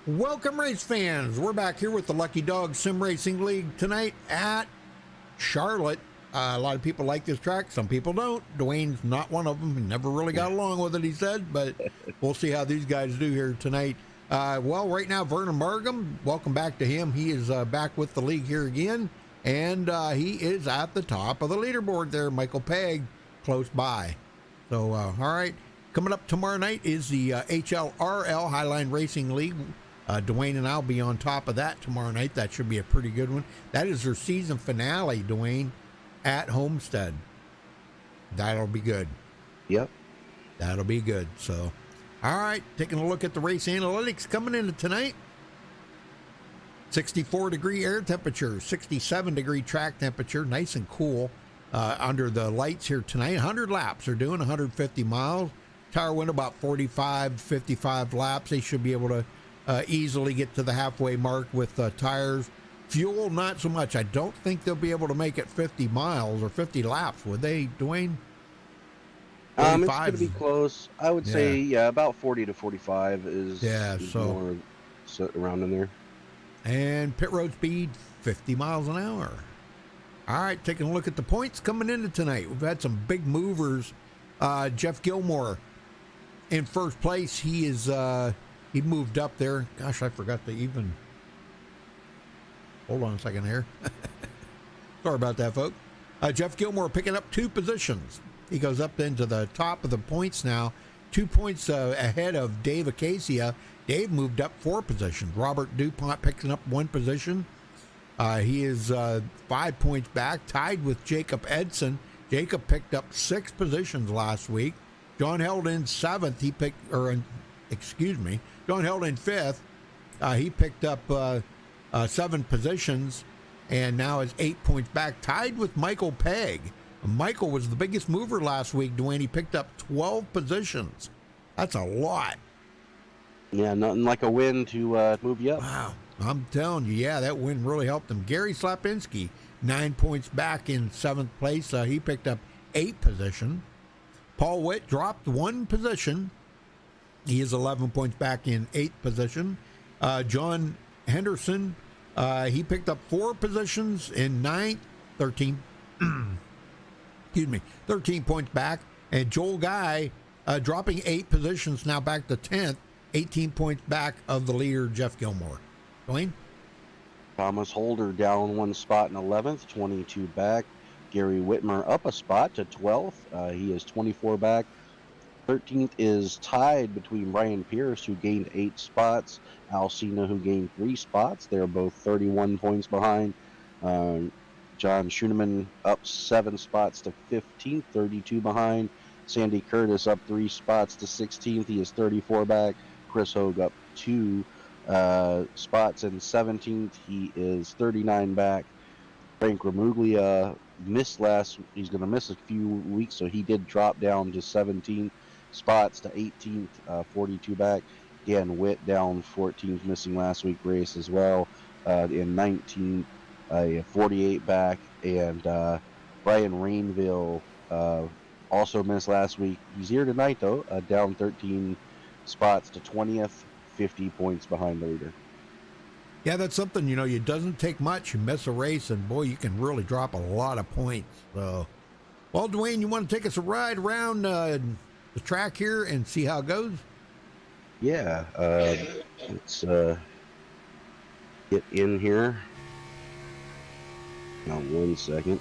Welcome, race fans. We're back here with the Lucky Dog Sim Racing League tonight at Charlotte. A lot of people like this track. Some people don't. Dwayne's not one of them. He never really got along with it, he said, but we'll see how these guys do here tonight. Well, right now, Vernon Margam, welcome back to him. He is back with the league here again, and he is at the top of the leaderboard there. Michael Pegg, close by. So, all right. Coming up tomorrow night is the HLRL Highline Racing League. Dwayne and I'll be on top of that tomorrow night. That should be a pretty good one. That is their season finale, Dwayne, at Homestead. That'll be good. Yep. That'll be good. So, all right, taking a look at the race analytics coming into tonight. 64-degree air temperature, 67-degree track temperature, nice and cool under the lights here tonight. 100 laps. They're doing 150 miles. Tire wind about 45, 55 laps. They should be able to easily get to the halfway mark with tires. Fuel, not so much. I don't think they'll be able to make it 50 miles or 50 laps, would they, Dwayne? It's going to be close. I would say, about 40 to 45 is, more around in there. And pit road speed, 50 miles an hour. All right, taking a look at the points coming into tonight. We've had some big movers. Jeff Gilmore in first place. He is... he moved up there. Gosh, I forgot to even... Hold on a second here. Sorry about that, folks. Jeff Gilmore picking up 2 positions. He goes up into the top of the points now. 2 points ahead of Dave Acacia. Dave moved up 4 positions. Robert DuPont picking up 1 position. He is 5 points back, tied with Jacob Edson. Jacob picked up 6 positions last week. John held in 7th. He picked... John held in 5th. He picked up 7 positions and now is 8 points back, tied with Michael Pegg. Michael was the biggest mover last week, Dwayne. He picked up 12 positions. That's a lot. Yeah, nothing like a win to move you up. Wow. I'm telling you, yeah, that win really helped him. Gary Slapinski, 9 points back in 7th place. He picked up 8 positions. Paul Witt dropped 1 position. He is 11 points back in 8th position. John Henderson, he picked up 4 positions in 9th, 13. 13 points back. And Joel Guy dropping 8 positions, now back to 10th, 18 points back of the leader, Jeff Gilmore. Dwayne? Thomas Holder down 1 spot in 11th, 22 back. Gary Whitmer up a spot to 12th. He is 24 back. 13th is tied between Brian Pierce, who gained 8 spots, Al Cena, who gained 3 spots. They're both 31 points behind. John Schoeneman up 7 spots to 15th, 32 behind. Sandy Curtis up 3 spots to 16th. He is 34 back. Chris Hogue up 2 spots in 17th. He is 39 back. Frank Ramuglia missed he's going to miss a few weeks, so he did drop down to 17 spots to 18th, 42 back. Dan Witt down 14th, missing last week's race as well. In 19th, 48 back. And Brian Rainville also missed last week. He's here tonight, though, down 13 spots to 20th, 50 points behind the leader. Yeah, that's something, it doesn't take much. You miss a race, and boy, you can really drop a lot of points. So, well, Dwayne, you want to take us a ride around the track here and see how it goes? Yeah, let's get in here. Now, 1 second.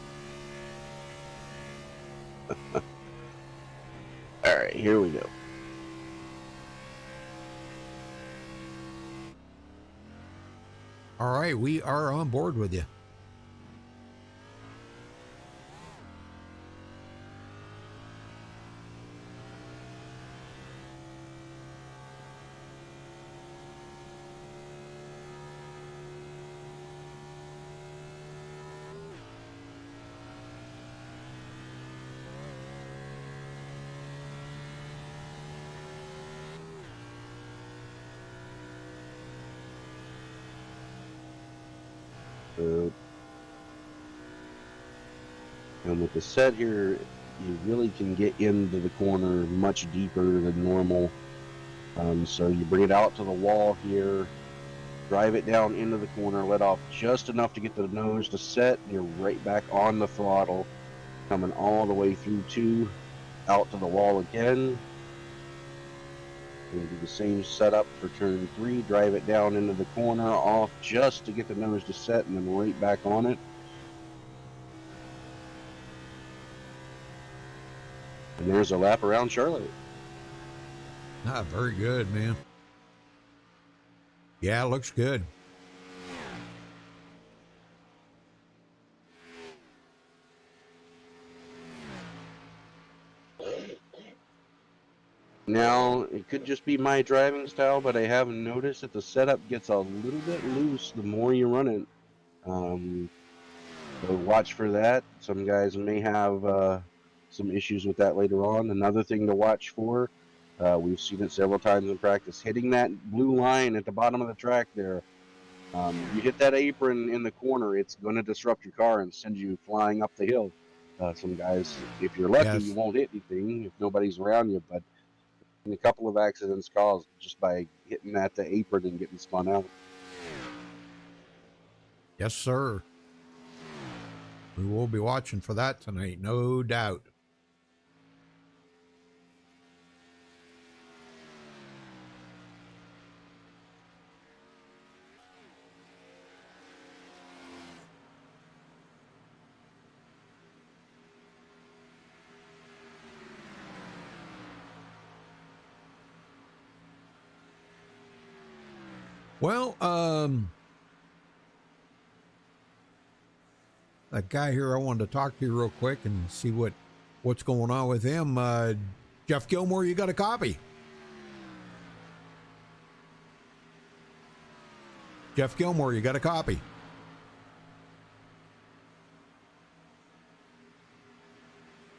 All right, here we go. All right, we are on board with you. And with the set here, you really can get into the corner much deeper than normal. So you bring it out to the wall here, drive it down into the corner, let off just enough to get the nose to set, and you're right back on the throttle, coming all the way through 2, out to the wall again. We're going to do the same setup for turn 3, drive it down into the corner, off just to get the nose to set, and then right back on it. And there's a lap around Charlotte. Ah, very good, man. Yeah, looks good. Now, it could just be my driving style, but I have noticed that the setup gets a little bit loose the more you run it. So watch for that. Some guys may have some issues with that later on. Another thing to watch for, we've seen it several times in practice, hitting that blue line at the bottom of the track there. You hit that apron in the corner, it's going to disrupt your car and send you flying up the hill. Some guys, if you're lucky, Yes. you won't hit anything if nobody's around you, but a couple of accidents caused just by hitting that the apron and getting spun out. Yes, sir. We will be watching for that tonight, no doubt. Well, that guy here, I wanted to talk to you real quick and see what's going on with him. Jeff Gilmore, you got a copy? Jeff Gilmore, you got a copy?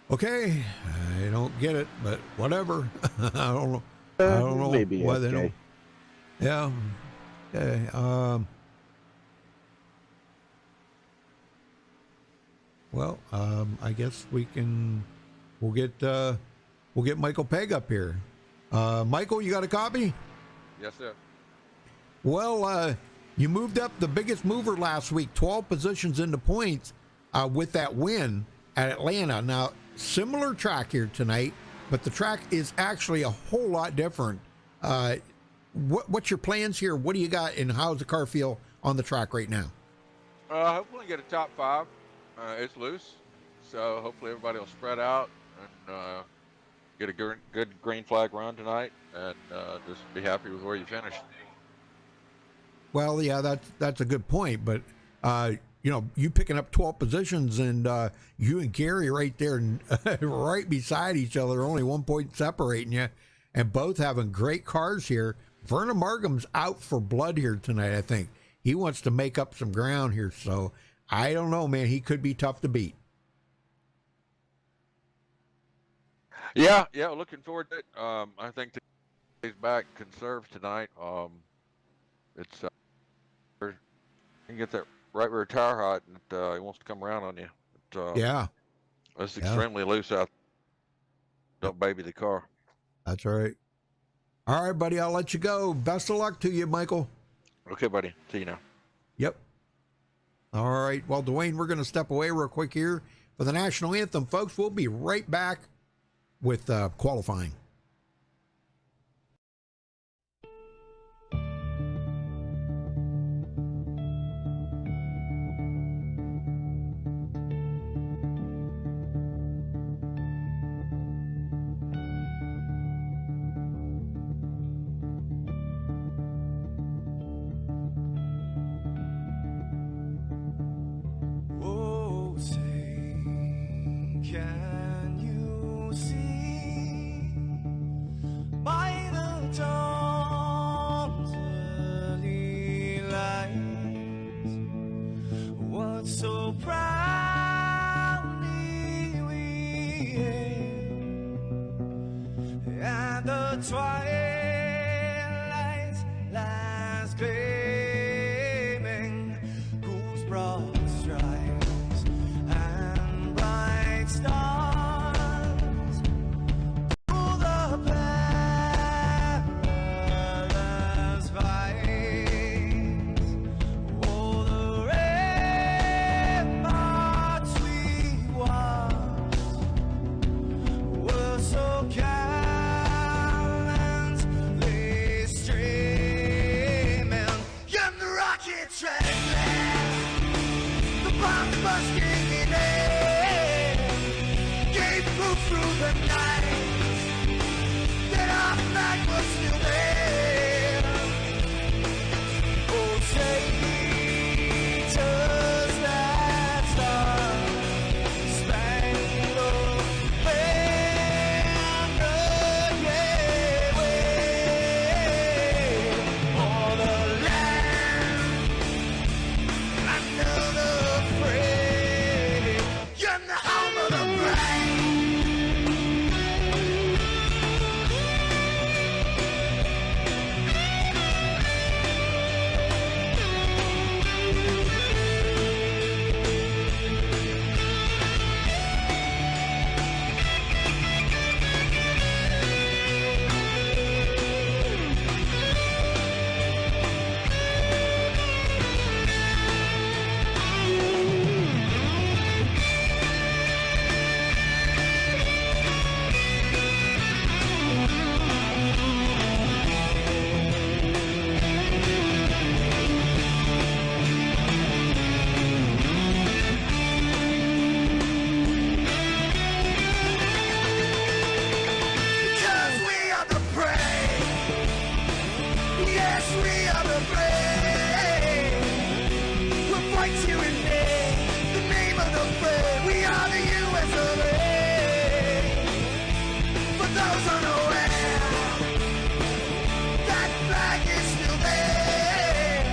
Okay, I don't get it, but whatever. I don't know Maybe why okay. they don't. Yeah. Okay. Well, I guess we'll get Michael Pegg up here. Michael, you got a copy? Yes, sir. Well, you moved up the biggest mover last week, 12 positions into points, with that win at Atlanta. Now, similar track here tonight, but the track is actually a whole lot different. What's your plans here? What do you got, and how's the car feel on the track right now? Hopefully get a top 5. It's loose, so hopefully everybody will spread out and get a good green flag run tonight, and just be happy with where you finish. Well, yeah, that's a good point, but you picking up 12 positions, and you and Gary right there, right beside each other, only 1 point separating you, and both having great cars here. Vernon Margham's out for blood here tonight, I think. He wants to make up some ground here, so I don't know, man. He could be tough to beat. Yeah, looking forward to it. I think he's back conserves tonight. It's you get that right rear tire hot, and he wants to come around on you. Yeah. It's extremely loose out. Don't baby the car. That's right. All right, buddy, I'll let you go. Best of luck to you, Michael. Okay, buddy. See you now. Yep. All right. Well, Dwayne, we're going to step away real quick here for the national anthem, folks. We'll be right back with qualifying. Mustang in gave proof through the night that our flag was still there. Oh, say, does that star-spangled banner yet wave o'er the land under the frame? You're the home of the brave. Because we are the brave. Yes, we are the brave. We'll fight you in the name of the brave. We are the US of A. For those unaware, that flag is still there.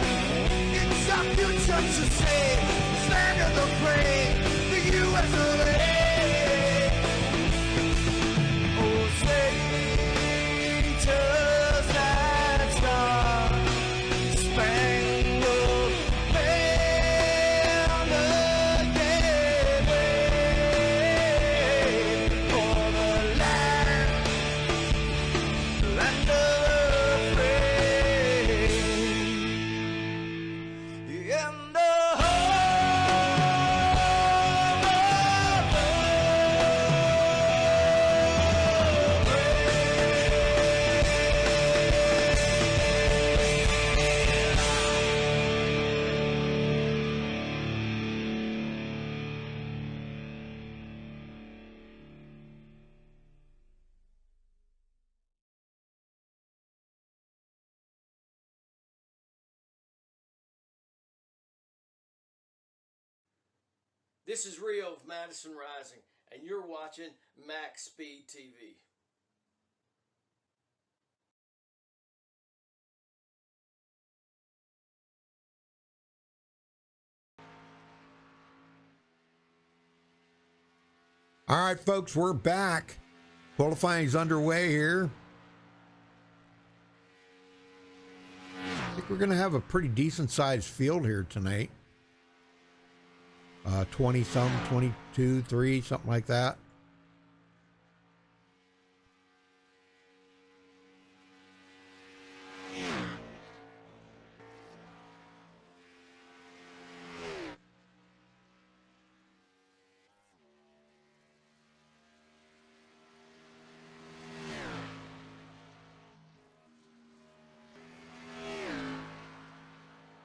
It's our future to say, stand of the brave, the US of A. Oh, say, does that star-spangled banner yet wave o'er the land of the free? In the This is Rio of Madison Rising, and you're watching Max Speed TV. All right, folks, we're back. Qualifying's underway here. I think we're going to have a pretty decent sized field here tonight. 20 some, 22, 3, something like that.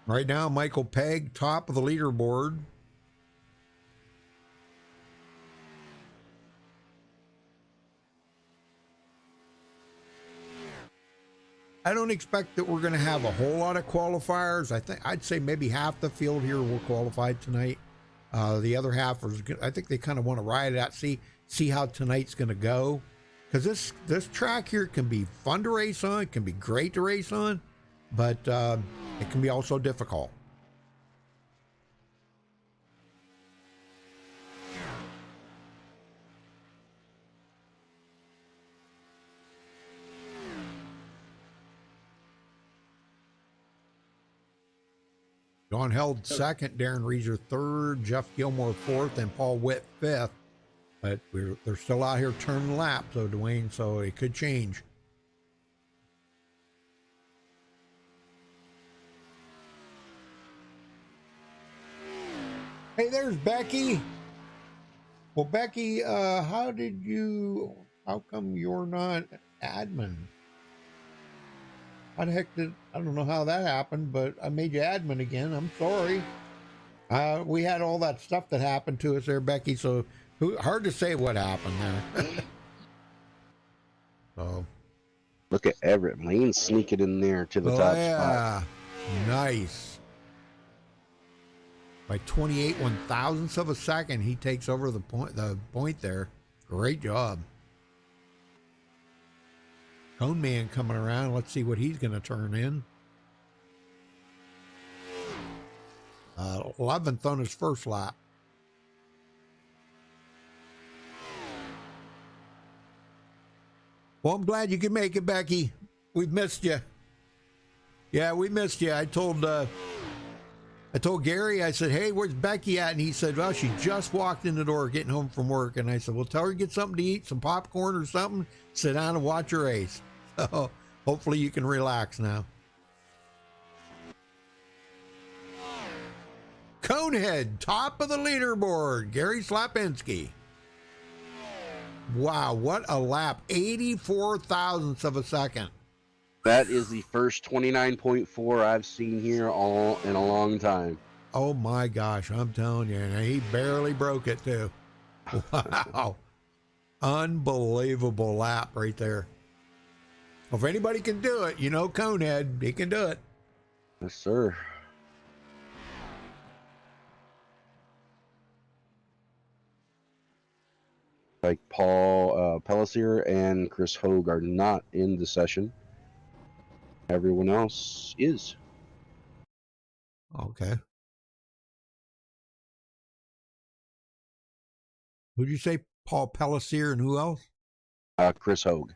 Right now, Michael Pegg, top of the leaderboard. I don't expect that we're going to have a whole lot of qualifiers. I'd say maybe half the field here will qualify tonight. The other half is, I think they kind of want to ride it out, see how tonight's going to go, because this track here can be fun to race on, it can be great to race on, but it can be also difficult. Don Held second, Darren Reeser third, Jeff Gilmore fourth, and Paul Witt fifth. But they're still out here turning laps, so Dwayne, so it could change. Hey, there's Becky. Well, Becky, how come you're not admin? How the heck I don't know how that happened, but I made you admin again. I'm sorry. We had all that stuff that happened to us there, Becky, so hard to say what happened there. So, Look at Everett Lane sneaking in there to the oh, top spot. yeah. Nice. By 28 one-thousandths of a second, he takes over the point there. Great job. Cone Man coming around. Let's see what he's going to turn in. 11th on his first lap. Well, I'm glad you could make it, Becky. We've missed you. Yeah, we missed you. I told Gary, I said, hey, where's Becky at? And he said, well, she just walked in the door getting home from work. And I said, well, tell her to get something to eat, some popcorn or something. Sit down and watch her race. So hopefully you can relax now. Conehead, top of the leaderboard, Gary Slapinski. Wow, what a lap. 84 thousandths of a second. That is the first 29.4 I've seen here all in a long time. Oh my gosh, I'm telling you, and he barely broke it too. Wow. Unbelievable lap right there. Well, if anybody can do it, you know Conehead, he can do it. Yes, sir. Like Paul Pellissier and Chris Hogue are not in the session. Everyone else is. Okay. Who'd you say? Paul Pellissier and who else? Chris Hogue.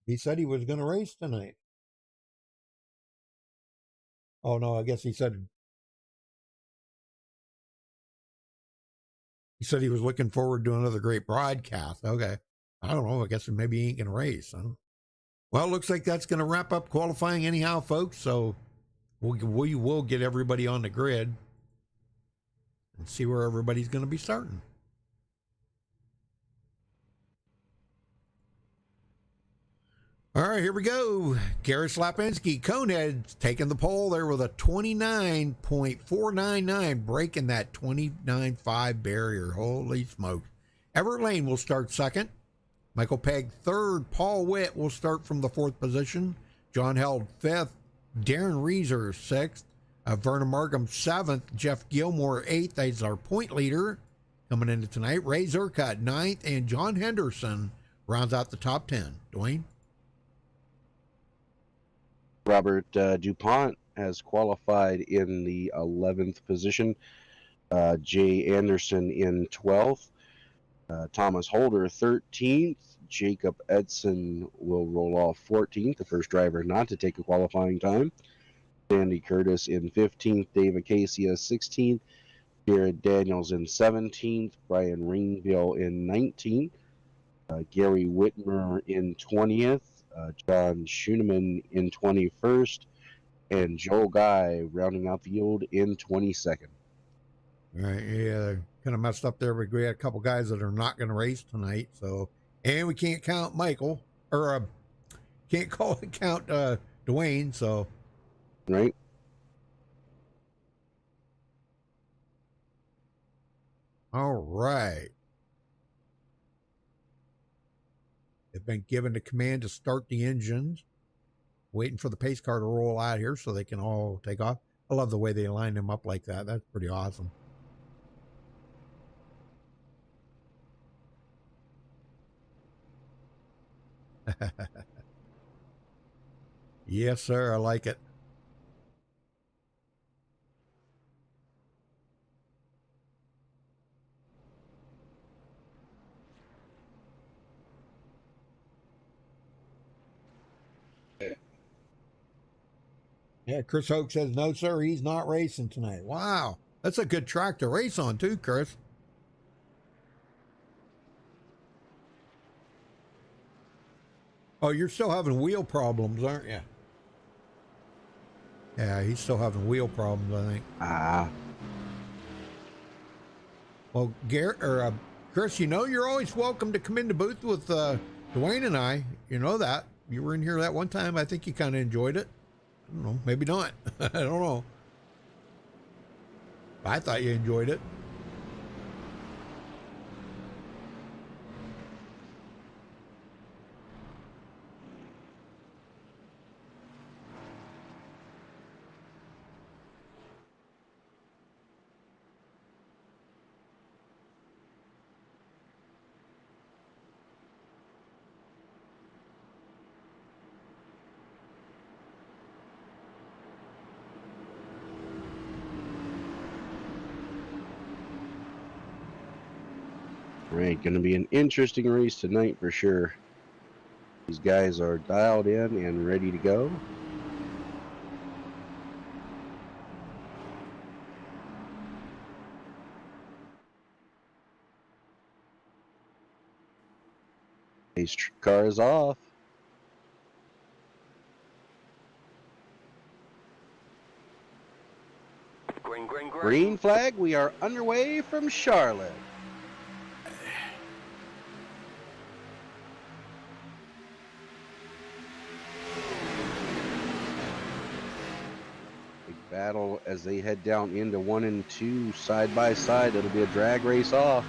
He said he was going to race tonight. Oh, no, I guess he said he was looking forward to another great broadcast. Okay. I don't know. I guess maybe he ain't going to race. Huh? Well, it looks like that's going to wrap up qualifying anyhow, folks. So we will get everybody on the grid and see where everybody's going to be starting. All right, here we go. Gary Slapinski, Conehead, taking the pole there with a 29.499, breaking that 29.5 barrier. Holy smokes. Everett Lane will start second. Michael Pegg third. Paul Witt will start from the fourth position. John Held fifth. Darren Reeser sixth. Vernon Markham seventh. Jeff Gilmore eighth. That's our point leader coming into tonight. Ray Zercut ninth. And John Henderson rounds out the top 10. Dwayne? Robert DuPont has qualified in the 11th position. Jay Anderson in 12th. Thomas Holder 13th. Jacob Edson will roll off 14th, the first driver not to take a qualifying time. Sandy Curtis in 15th. Dave Acacia 16th. Jared Daniels in 17th. Brian Ringville in 19th. Gary Whitmer in 20th. John Schooneman in 21st, and Joel Guy rounding out the field in 22nd. All right, yeah, kind of messed up there. We had a couple guys that are not going to race tonight, so and we can't count Michael or can't count Dwayne. So right. All right. They've been given the command to start the engines. Waiting for the pace car to roll out here so they can all take off. I love the way they line them up like that. That's pretty awesome. Yes, sir. I like it. Yeah, Chris Hoke says, no, sir, he's not racing tonight. Wow. That's a good track to race on, too, Chris. Oh, you're still having wheel problems, aren't you? Yeah, he's still having wheel problems, I think. Well, Chris, you know you're always welcome to come in the booth with Dwayne and I. You know that. You were in here that one time. I think you kind of enjoyed it. I don't know. Maybe not. I don't know. I thought you enjoyed it. Right, going to be an interesting race tonight for sure. These guys are dialed in and ready to go. Pace car is off. Green flag, we are underway from Charlotte. Big battle as they head down into 1 and 2 side by side. It'll be a drag race off.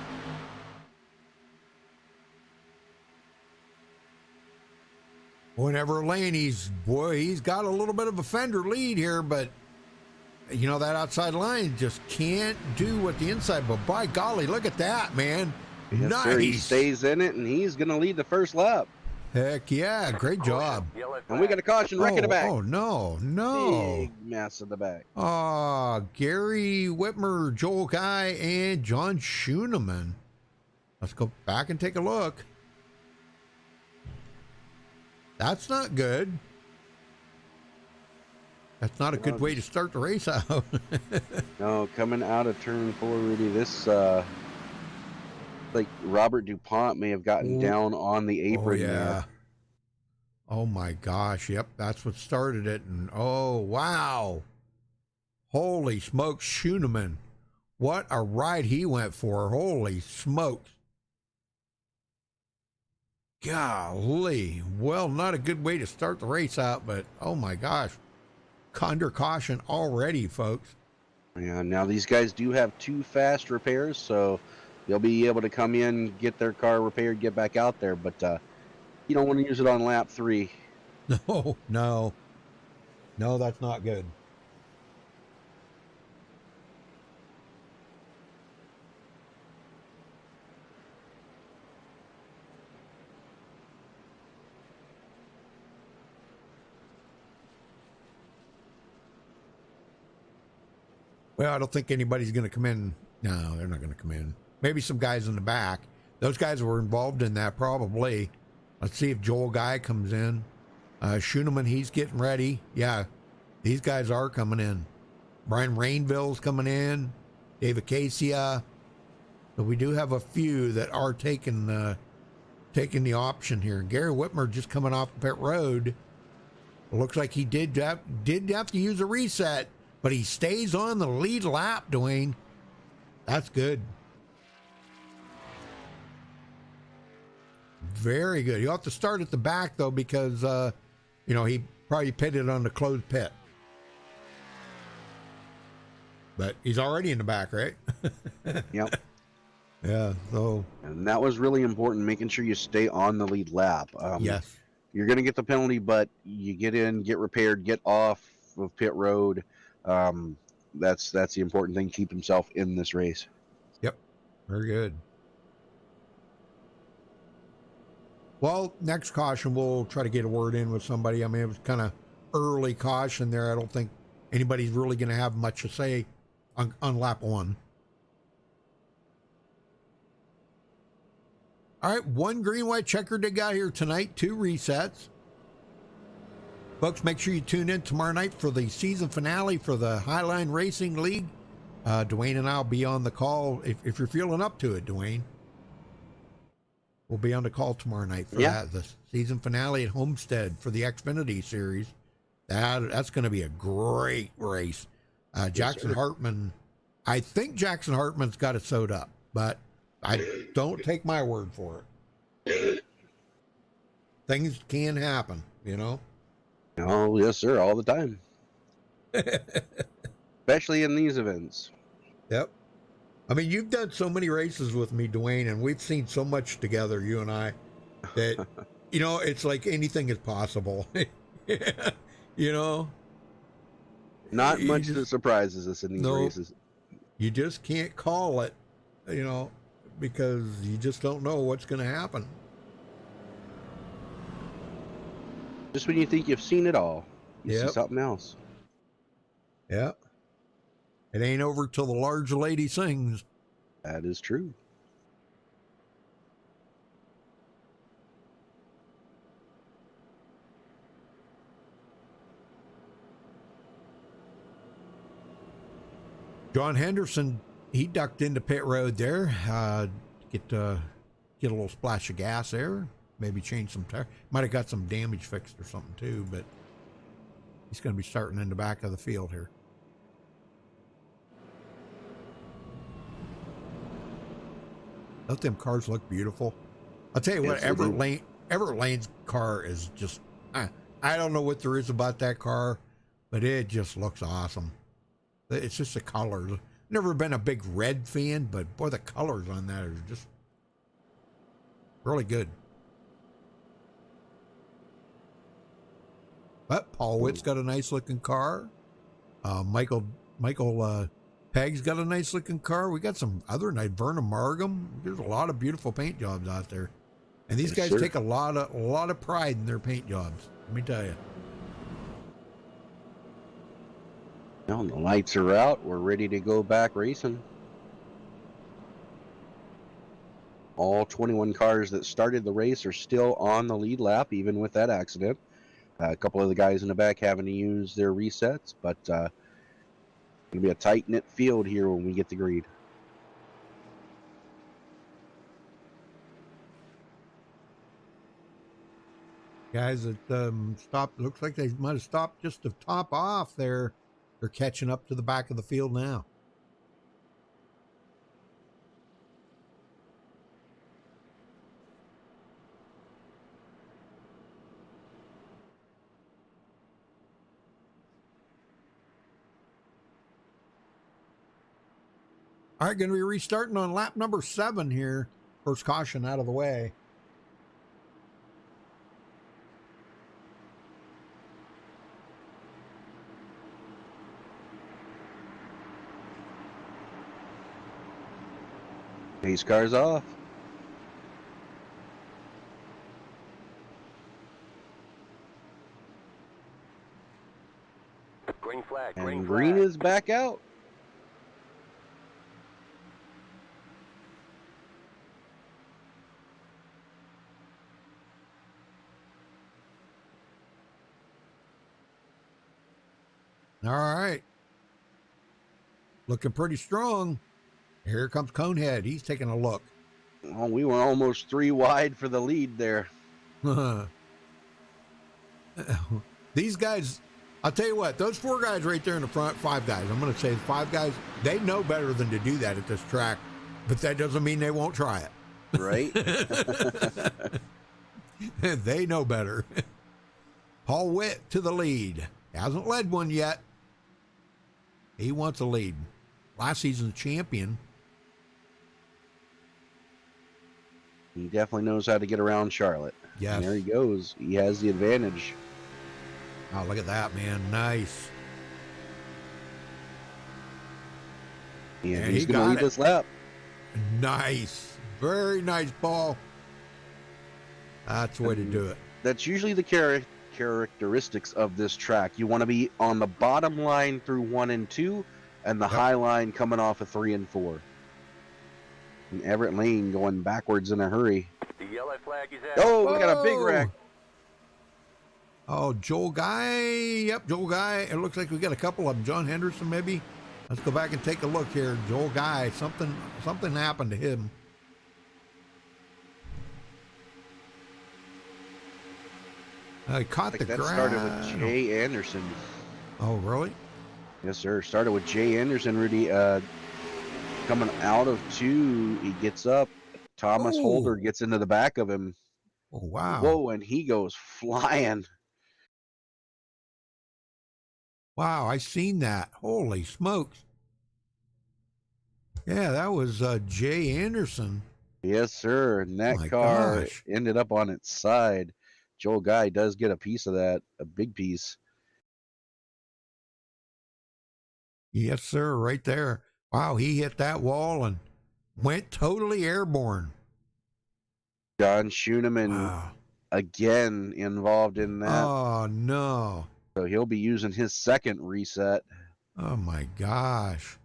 Whenever Lane, he's got a little bit of a fender lead here, but you know, that outside line just can't do what the inside, but by golly, look at that, man. Yes, nice. Sir, he stays in it, and he's going to lead the first lap. Heck yeah, great job. And we got a caution wreck in the back. Oh, no. Big mess in the back. Gary Whitmer, Joel Guy, and John Schooneman. Let's go back and take a look. That's not good. That's not a good way to start the race out. No, coming out of turn 4, Rudy, this, like Robert DuPont may have gotten down on the apron there. Oh my gosh, yep, that's what started it. And oh, wow. Holy smokes, Schooneman. What a ride he went for. Holy smokes. Golly. Well, not a good way to start the race out, but oh my gosh. Under caution already, folks. Yeah, now these guys do have 2 fast repairs, so they'll be able to come in, get their car repaired, get back out there, but you don't want to use it on lap 3. No, that's not good. Well, I don't think anybody's going to come in. No, they're not going to come in. Maybe some guys in the back. Those guys were involved in that probably. Let's see if Joel Guy comes in. Schooneman, he's getting ready. Yeah, these guys are coming in. Brian Rainville's coming in. Dave Acacia. So we do have a few that are taking the option here. Gary Whitmer just coming off the pit road. It looks like he did have to use a reset, but he stays on the lead lap, Dwayne. That's good. Very good. You'll have to start at the back, though, because, he probably pitted on the closed pit. But he's already in the back, right? Yep. Yeah, so. And that was really important, making sure you stay on the lead lap. Yes. You're going to get the penalty, but you get in, get repaired, get off of pit road. That's the important thing. Keep himself in this race. Yep. Very good. Well, next caution, we'll try to get a word in with somebody. I mean, it was kind of early caution there. I don't think anybody's really going to have much to say on lap 1. All right, 1 green, white checker they got here tonight, 2 resets. Folks, make sure you tune in tomorrow night for the season finale for the Highline Racing League. Dwayne and I will be on the call if you're feeling up to it, Dwayne. We'll be on the call tomorrow night for that. The season finale at Homestead for the Xfinity Series. That's going to be a great race. Jackson Hartman, I think Jackson Hartman's got it sewed up, but I don't take my word for it. Things can happen, Oh, yes, sir, all the time. Especially in these events. Yep. I mean, you've done so many races with me, Dwayne, and we've seen so much together, you and I, that, it's like anything is possible. you know? Not You much just, that surprises us in these no, races. you just can't call it, because you just don't know what's going to happen. Just when you think you've seen it all, you see Yep. something else. Yep. It ain't over till the large lady sings. That is true. John Henderson, he ducked into pit road there. Get a little splash of gas there. Maybe change some tire. Might have got some damage fixed or something too, but he's going to be starting in the back of the field here. Don't them cars look beautiful? I'll tell you what, Yes, Everett Lane's car is just, I don't know what there is about that car, but it just looks awesome. It's just the colors. Never been a big red fan, but boy, the colors on that are just really good. But Paul Witt's got a nice looking car. Michael Pegg's got a nice looking car. We got some other nice Vernon Margam. There's a lot of beautiful paint jobs out there, and these guys take a lot of pride in their paint jobs. Let me tell you. Well, the lights are out. We're ready to go back racing. All 21 cars that started the race are still on the lead lap, even with that accident. A couple of the guys in the back having to use their resets, but going to be a tight-knit field here when we get the green. Guys that stopped, looks like they might have stopped just to top off there. They're catching up to the back of the field now. All right, going to be restarting on lap number 7 here. First caution out of the way. Pace cars off. Green flag. And green is back out. All right. Looking pretty strong. Here comes Conehead. He's taking a look. Well, we were almost 3 wide for the lead there. These guys, I'll tell you what, those 4 guys right there in the front, 5 guys, I'm going to say 5 guys, they know better than to do that at this track, but that doesn't mean they won't try it. Right? They know better. Paul Witt to the lead. Hasn't led one yet. He wants a lead. Last season's champion. He definitely knows how to get around Charlotte. Yes. And there he goes. He has the advantage. Oh, look at that, man. Nice. And he's going to lead this lap. Nice. Very nice, Paul. That's the way to do it. That's usually the characteristics of this track. You want to be on the bottom line through 1 and 2, and the high line coming off of 3 and 4. And Everett Lane going backwards in a hurry. The yellow flag is out. Oh, we got a big wreck. Oh, Joel Guy. Yep, Joel Guy. It looks like we got a couple of them. John Henderson, maybe. Let's go back and take a look here. Joel Guy. Something happened to him. He caught the grass. Started with Jay Anderson. Oh, really? Yes, sir. Started with Jay Anderson, Rudy. Coming out of 2, he gets up. Thomas Holder gets into the back of him. Oh, wow. Whoa, and he goes flying. Wow, I seen that. Holy smokes. Yeah, that was Jay Anderson. Yes, sir. And that My car gosh. ended up on its side. Joel Guy does get a piece of that, a big piece. Yes, sir, right there. Wow, he hit that wall and went totally airborne. John Schooneman Wow. again involved in that. Oh, no. So he'll be using his second reset. Oh, my gosh.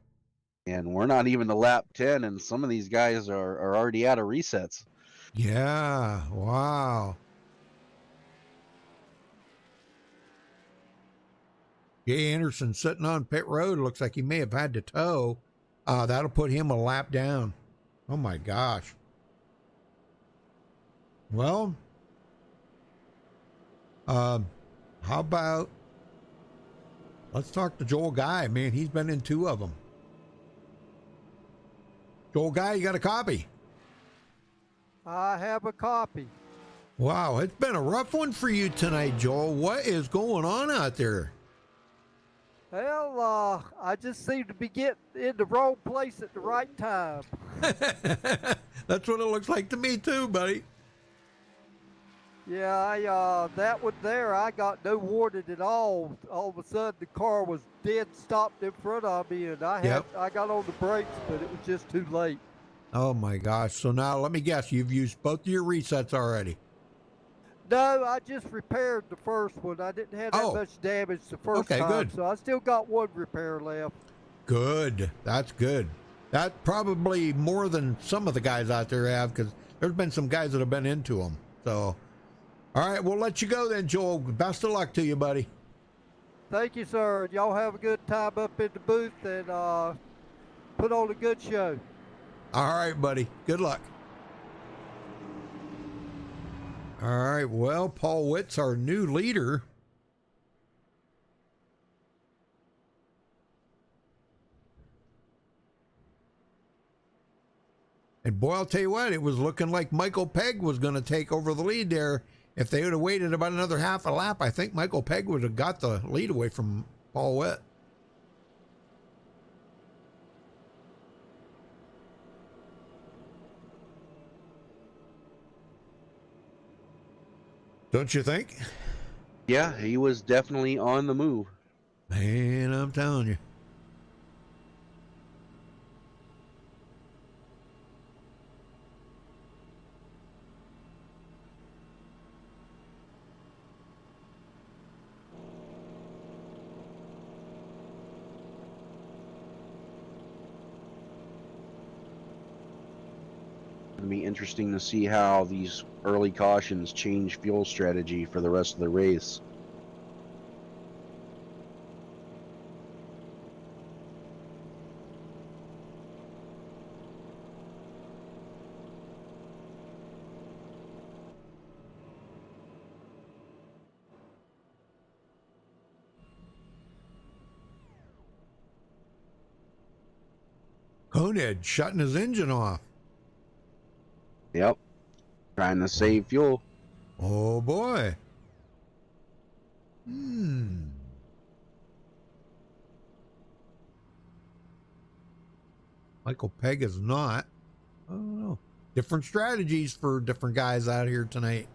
And we're not even to lap 10, and some of these guys are already out of resets. Yeah, wow. Jay Anderson sitting on pit road. Looks like he may have had to tow. That'll put him a lap down. Oh, my gosh. Well, how about let's talk to Joel Guy. Man, he's been in 2 of them. Joel Guy, you got a copy? I have a copy. Wow, it's been a rough one for you tonight, Joel. What is going on out there? Well, I just seem to be getting in the wrong place at the right time. That's what it looks like to me too, buddy. Yeah, that one there, I got no warning at all. All of a sudden, the car was dead stopped in front of me, and I got on the brakes, but it was just too late. Oh my gosh. So now let me guess, you've used both of your resets already. No, I just repaired the first one. I didn't have that much damage the first time, good. so I still got one repair left. Good. That's good. That's probably more than some of the guys out there have, because there's been some guys that have been into them. So, all right, we'll let you go then, Joel. Best of luck to you, buddy. Thank you, sir. Y'all have a good time up in the booth and put on a good show. All right, buddy. Good luck. All right, well, Paul Witt's our new leader. And boy, I'll tell you what, it was looking like Michael Pegg was going to take over the lead there. If they would have waited about another half a lap, I think Michael Pegg would have got the lead away from Paul Witt. Don't you think? Yeah, he was definitely on the move. Man, I'm telling you. It'll be interesting to see how these early cautions change fuel strategy for the rest of the race. Coned shutting his engine off. Yep. Trying to save fuel. Oh boy. Michael Pegg is not. I don't know. Different strategies for different guys out here tonight.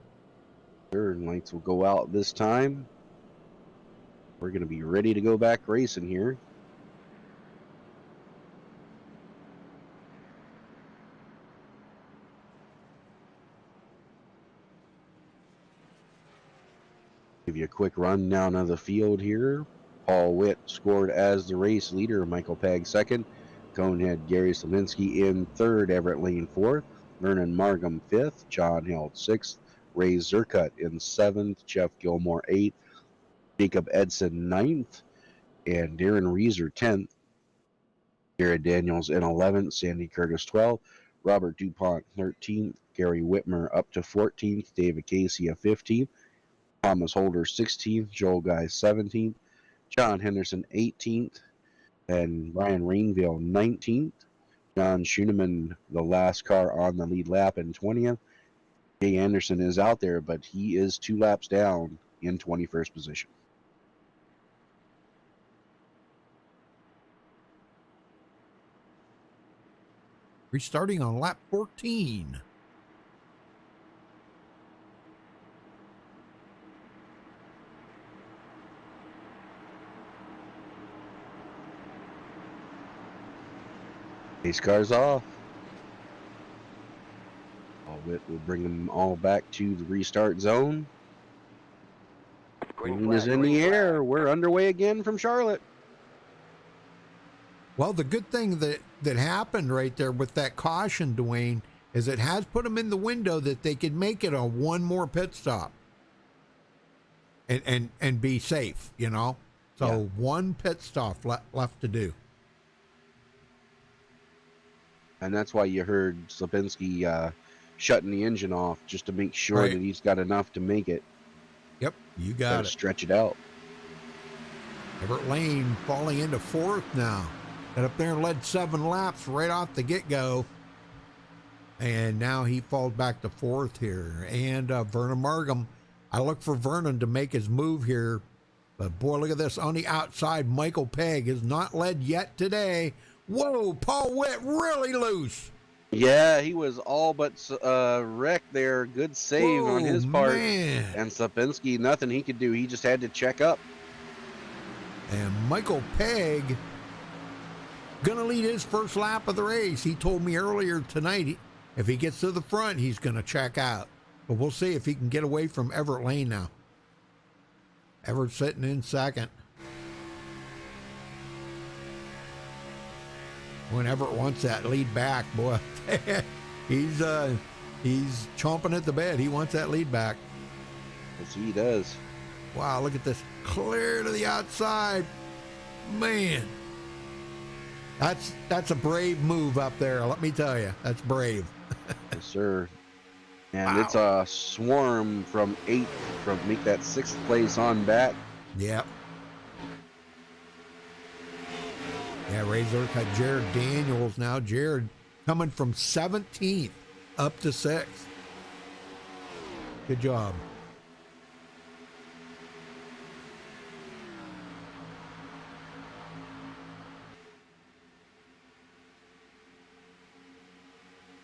Third lights will go out this time. We're going to be ready to go back racing here. Give you a quick rundown of the field here. Paul Witt scored as the race leader. Michael Pegg second. Conehead Gary Slaminski in third. Everett Lane fourth. Vernon Margam fifth. John Held sixth. Ray Zerkut in seventh. Jeff Gilmore eighth. Jacob Edson ninth. And Darren Reeser 10th. Jared Daniels in 11th. Sandy Curtis 12th. Robert DuPont 13th. Gary Whitmer up to 14th. David Casey 15th. Thomas Holder 16th, Joel Guy 17th, John Henderson 18th, and Ryan Rainville 19th. John Schooneman, the last car on the lead lap, in 20th. Jay Anderson is out there, but he is 2 laps down in 21st position. restarting on lap 14. Pace car's off. We'll bring them all back to the restart zone. Green is in the air. We're underway again from Charlotte. Well, the good thing that happened right there with that caution, Dwayne, is it has put them in the window that they could make it on one more pit stop and be safe, you know? So Yeah. one pit stop left to do. And that's why you heard Slapinski shutting the engine off just to make sure Right. that he's got enough to make it. Yep, you Gotta got it. stretch it out. Everett Lane falling into fourth now. Got up there and led 7 laps right off the get-go. And now he falls back to fourth here. And Vernon Markham, I look for Vernon to make his move here. But boy, look at this. On the outside, Michael Pegg is not led yet today. Whoa, Paul Witt really loose. Yeah, he was all but wrecked there. Good save on his part. Man. And Slapinski, nothing he could do. He just had to check up. And Michael Pegg gonna lead his first lap of the race. He told me earlier tonight if he gets to the front, he's gonna check out. But we'll see if he can get away from Everett Lane now. Everett sitting in second. When Everett wants that lead back, boy, he's chomping at the bit. He wants that lead back. Yes, he does. Wow, look at this. Clear to the outside. Man. That's a brave move up there, let me tell you. That's brave. Yes, sir. And Wow. it's a swarm from 8th from make that 6th place on back. Yep. Yeah, Razor got Jared Daniels now. Jared coming from 17th up to 6th. Good job.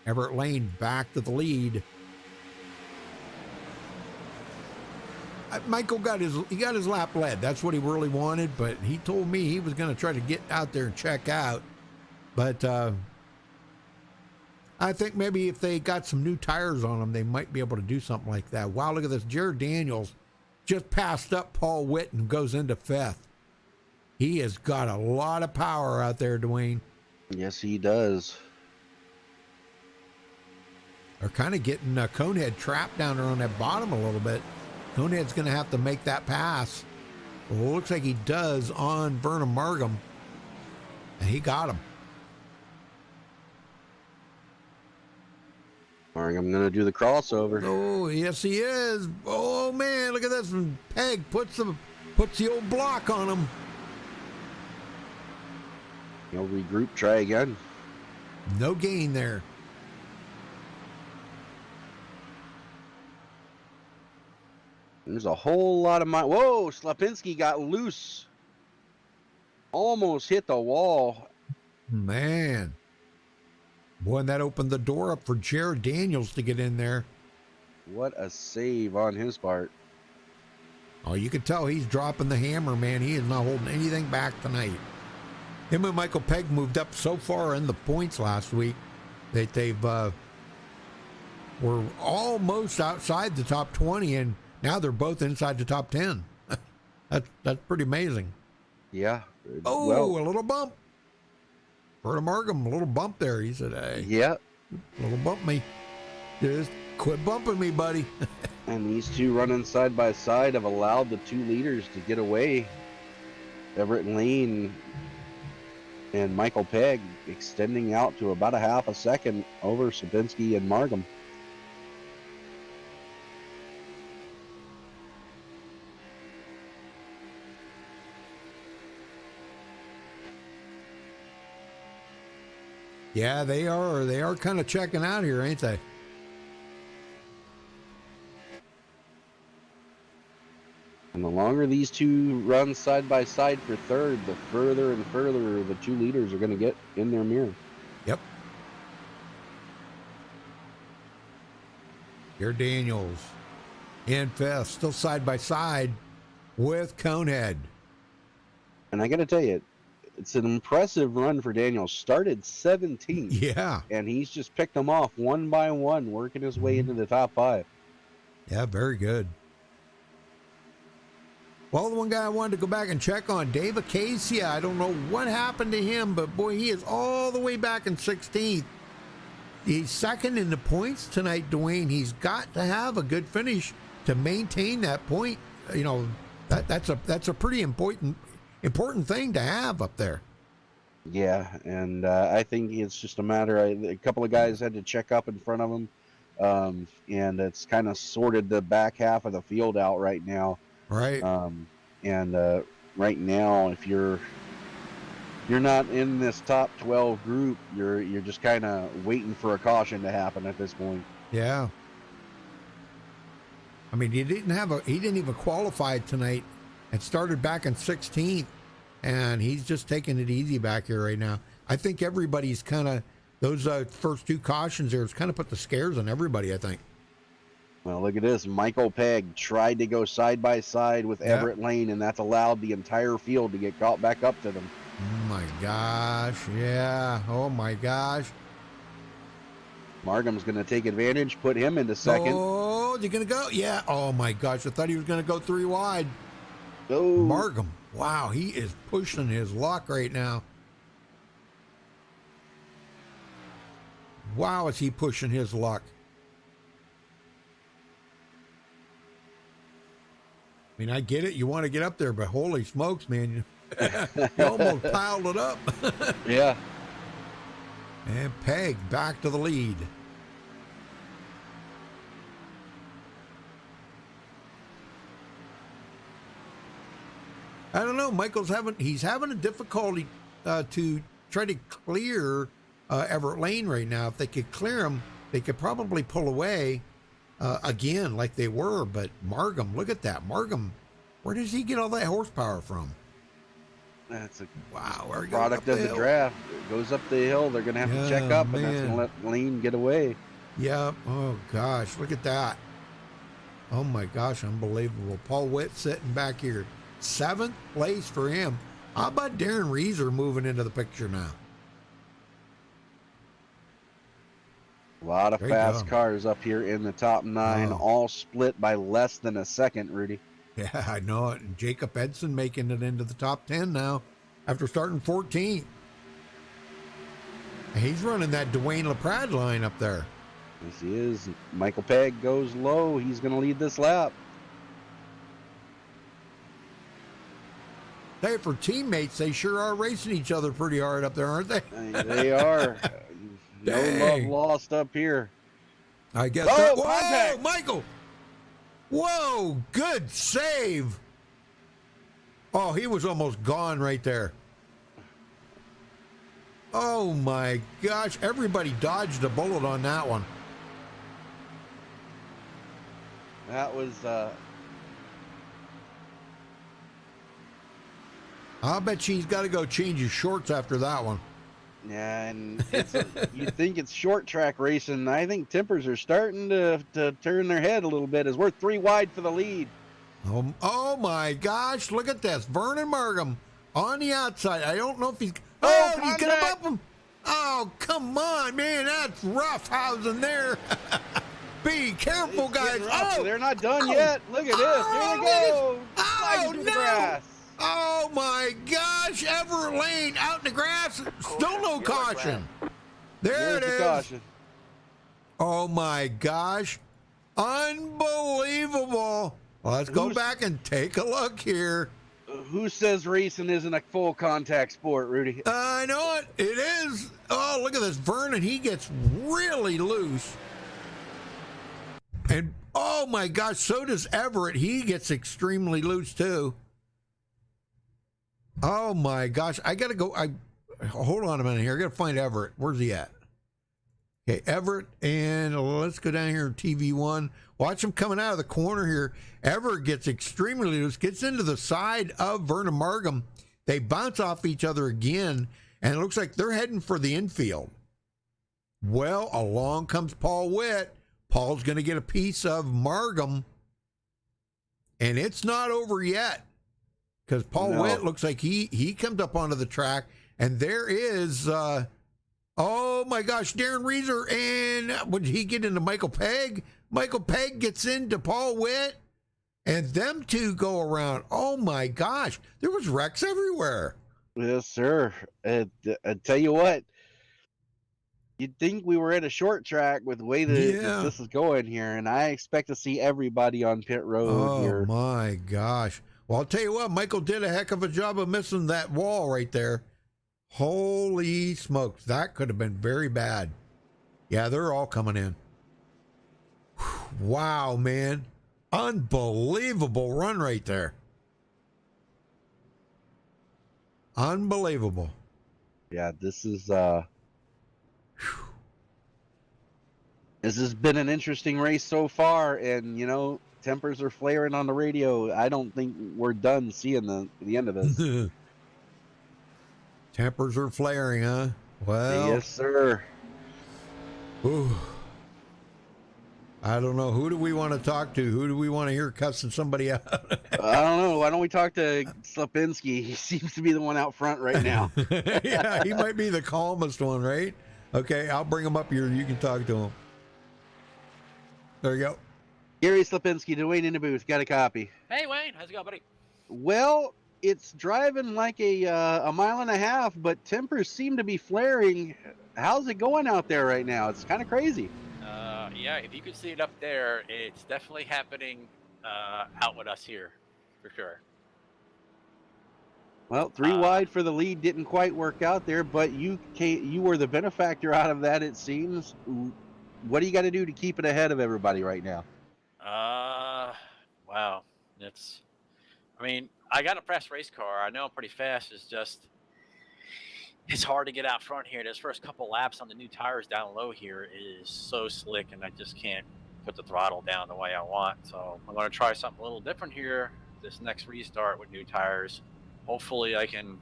Everett Lane back to the lead. Michael got his lap led. That's what he really wanted, but he told me he was going to try to get out there and check out. But I think maybe if they got some new tires on them, they might be able to do something like that. Wow, look at this. Jared Daniels just passed up Paul Witt and goes into 5th. He has got a lot of power out there, Dwayne. Yes, he does. They're kind of getting Conehead trapped down there on that bottom a little bit. Conehead's going to have to make that pass. Well, it looks like he does on Vernon Markham. And he got him. I'm going to do the crossover. Oh, yes, he is. Oh, man, look at this. And Pegg puts the old block on him. He'll regroup, try again. No gain there. There's a whole lot of whoa, Slapinski got loose. Almost hit the wall. Man. Boy, and that opened the door up for Jared Daniels to get in there. What a save on his part. Oh, you can tell he's dropping the hammer, man. He is not holding anything back tonight. Him and Michael Pegg moved up so far in the points last week that they've were almost outside the top 20, and now they're both inside the top 10. That's pretty amazing. Yeah. Oh, well, a little bump. Vernon Markham, a little bump there. He said, hey, yeah. a little bump me. Just quit bumping me, buddy. And these two running side by side have allowed the 2 leaders to get away. Everett Lane and Michael Pegg extending out to about a half a second over Slapinski and Markham. Yeah, they are kind of checking out here, ain't they? And the longer these two run side by side for third, the further and further the 2 leaders are going to get in their mirror. Yep. Here Daniels in fifth, still side by side with Conehead. And I got to tell you, it's an impressive run for Daniels. Started 17th. Yeah. And he's just picked them off one by one, working his way into the top 5. Yeah, very good. Well, the one guy I wanted to go back and check on, Dave Acacia. I don't know what happened to him, but boy, he is all the way back in 16th. He's second in the points tonight, Dwayne. He's got to have a good finish to maintain that point. You know, that's a pretty important thing to have up there. Yeah, and I think it's just a matter. A couple of guys had to check up in front of him, and it's kind of sorted the back half of the field out right now. Right. And right now, if you're not in this top 12 group, you're just kind of waiting for a caution to happen at this point. Yeah. I mean, he didn't even qualify tonight and started back in 16th, and he's just taking it easy back here right now. I think everybody's kind of, those first 2 cautions there has kind of put the scares on everybody, I think. Well, look at this. Michael Pegg tried to go side by side with Everett Lane, and that's allowed the entire field to get caught back up to them. Oh my gosh. Yeah. Oh my gosh. Margham's going to take advantage, put him into second. Oh, is he going to go? Yeah. Oh my gosh. I thought he was going to go 3 wide. Oh. Margham. Wow. He is pushing his luck right now. Wow. Is he pushing his luck? I mean, I get it. You want to get up there, but holy smokes, man. You almost piled it up. Yeah. And Pegg back to the lead. I don't know. He's having a difficulty to try to clear Everett Lane right now. If they could clear him, they could probably pull away again like they were. But Margham, look at that. Margham, where does he get all that horsepower from? That's a wow, product of the draft. It goes up the hill. They're going to have to check up, and that's going to let Lane get away. Yeah. Oh, gosh. Look at that. Oh, my gosh. Unbelievable. Paul Witt sitting back here. 7th place for him. How about Darren Reeser moving into the picture now? A lot of fast cars up here in the top 9, all split by less than a second, Rudy. Yeah, I know it. And Jacob Edson making it into the top 10 now after starting 14th. He's running that Dwayne LaPrade line up there. Yes, he is. Michael Pegg goes low. He's going to lead this lap. Hey, for teammates, they sure are racing each other pretty hard up there, aren't they? They are. No love lost up here. I guess. Oh, whoa, Michael! Whoa, good save. Oh, he was almost gone right there. Oh my gosh, everybody dodged a bullet on that one. That was I'll bet he's got to go change his shorts after that one. yeah, and you think it's short track racing. I think tempers are starting to turn their head a little bit as we're 3 wide for the lead. Oh my gosh, look at this. Vernon Margham on the outside. I don't know if he's... Oh, he's going to bump him. Oh, come on, man. That's rough housing there. Be careful, guys. Oh, they're not done yet. Look at this. Here they go. Sliding through the grass. Oh my gosh, Everett Lane out in the grass. Still no caution. There it is. Caution. Oh my gosh. Unbelievable. Let's go back and take a look here. Who says racing isn't a full contact sport, Rudy? I know it. It is. Oh, look at this. Vernon, he gets really loose. And oh my gosh, so does Everett. He gets extremely loose too. Oh my gosh. I got to go. Hold on a minute here. I got to find Everett. Where's he at? Okay, Everett, and let's go down here to TV1. Watch him coming out of the corner here. Everett gets extremely loose, gets into the side of Vernon Margham. They bounce off each other again, and it looks like they're heading for the infield. Well, along comes Paul Witt. Paul's going to get a piece of Margam, and it's not over yet because Paul Witt looks like he comes up onto the track, and there is, oh my gosh, Darren Reeser, and would he get into Michael Pegg? Michael Pegg gets into Paul Witt, and them two go around. Oh my gosh, there was wrecks everywhere. Yes, sir. I tell you what, you'd think we were at a short track with the way that this is going here, and I expect to see everybody on pit road here. Oh my gosh. Well, I'll tell you what, Michael did a heck of a job of missing that wall right there. Holy smokes, that could have been very bad. Yeah, they're all coming in. Wow, man. Unbelievable run right there. Unbelievable. Yeah, this has been an interesting race so far, and tempers are flaring on the radio. I don't think we're done seeing the end of this. Tempers are flaring, huh? Well, yes, sir. Ooh. I don't know. Who do we want to talk to? Who do we want to hear cussing somebody out? I don't know. Why don't we talk to Slapinski? He seems to be the one out front right now. Yeah, he might be the calmest one, right? Okay, I'll bring him up here. You can talk to him. There you go. Gary Slapinski, Dwayne in the booth. Got a copy. Hey, Wayne. How's it going, buddy? Well, it's driving like a mile and a half, but tempers seem to be flaring. How's it going out there right now? It's kind of crazy. Yeah, if you can see it up there, it's definitely happening out with us here, for sure. Well, 3 wide for the lead didn't quite work out there, but you were the benefactor out of that, it seems. What do you got to do to keep it ahead of everybody right now? Wow. I got a press race car. I know I'm pretty fast. It's hard to get out front here. Those first couple laps on the new tires down low here is so slick, and I just can't put the throttle down the way I want. So I'm going to try something a little different here this next restart with new tires. Hopefully I can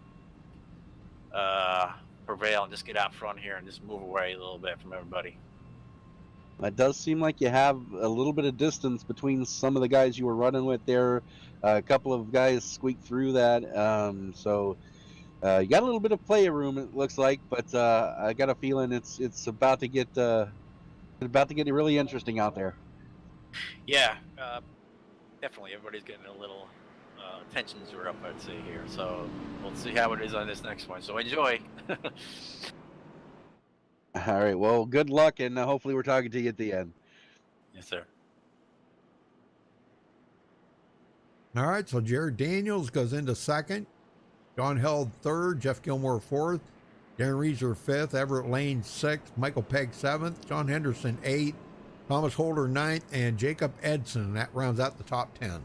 prevail and just get out front here and just move away a little bit from everybody. It does seem like you have a little bit of distance between some of the guys you were running with there. A couple of guys squeaked through that. You got a little bit of play room, it looks like, but I got a feeling it's about to get really interesting out there. Yeah, definitely. Everybody's getting a little tensions are up, I'd say here. So we'll see how it is on this next one. So enjoy. All right. Well, good luck, and hopefully we're talking to you at the end. Yes, sir. All right, so Jared Daniels goes into second. John Held third. Jeff Gilmore fourth. Darren Reeser fifth. Everett Lane sixth. Michael Pegg seventh. John Henderson eighth. Thomas Holder ninth. And Jacob Edson. That rounds out the top 10.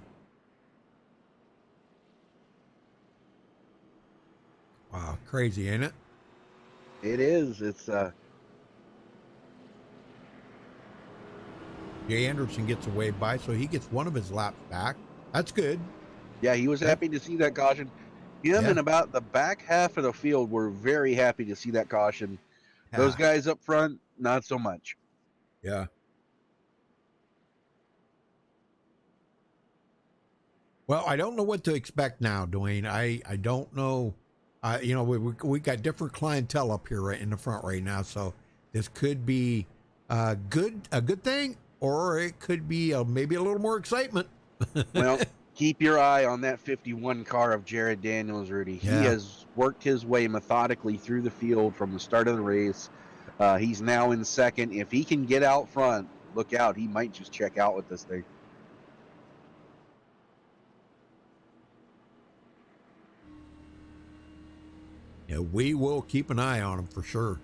Wow, crazy, ain't it? It is. It's Jay Anderson gets a wave by, so he gets one of his laps back. That's good. Yeah, he was happy to see that caution. Him and about the back half of the field were very happy to see that caution. Those guys up front, not so much. Yeah. Well, I don't know what to expect now, Dwayne. I don't know. We got different clientele up here right in the front right now, so this could be a good thing, or it could be maybe a little more excitement. Well, keep your eye on that 51 car of Jared Daniels, Rudy. He has worked his way methodically through the field from the start of the race. He's now in second. If he can get out front, look out. He might just check out with this thing. Yeah, we will keep an eye on him for sure.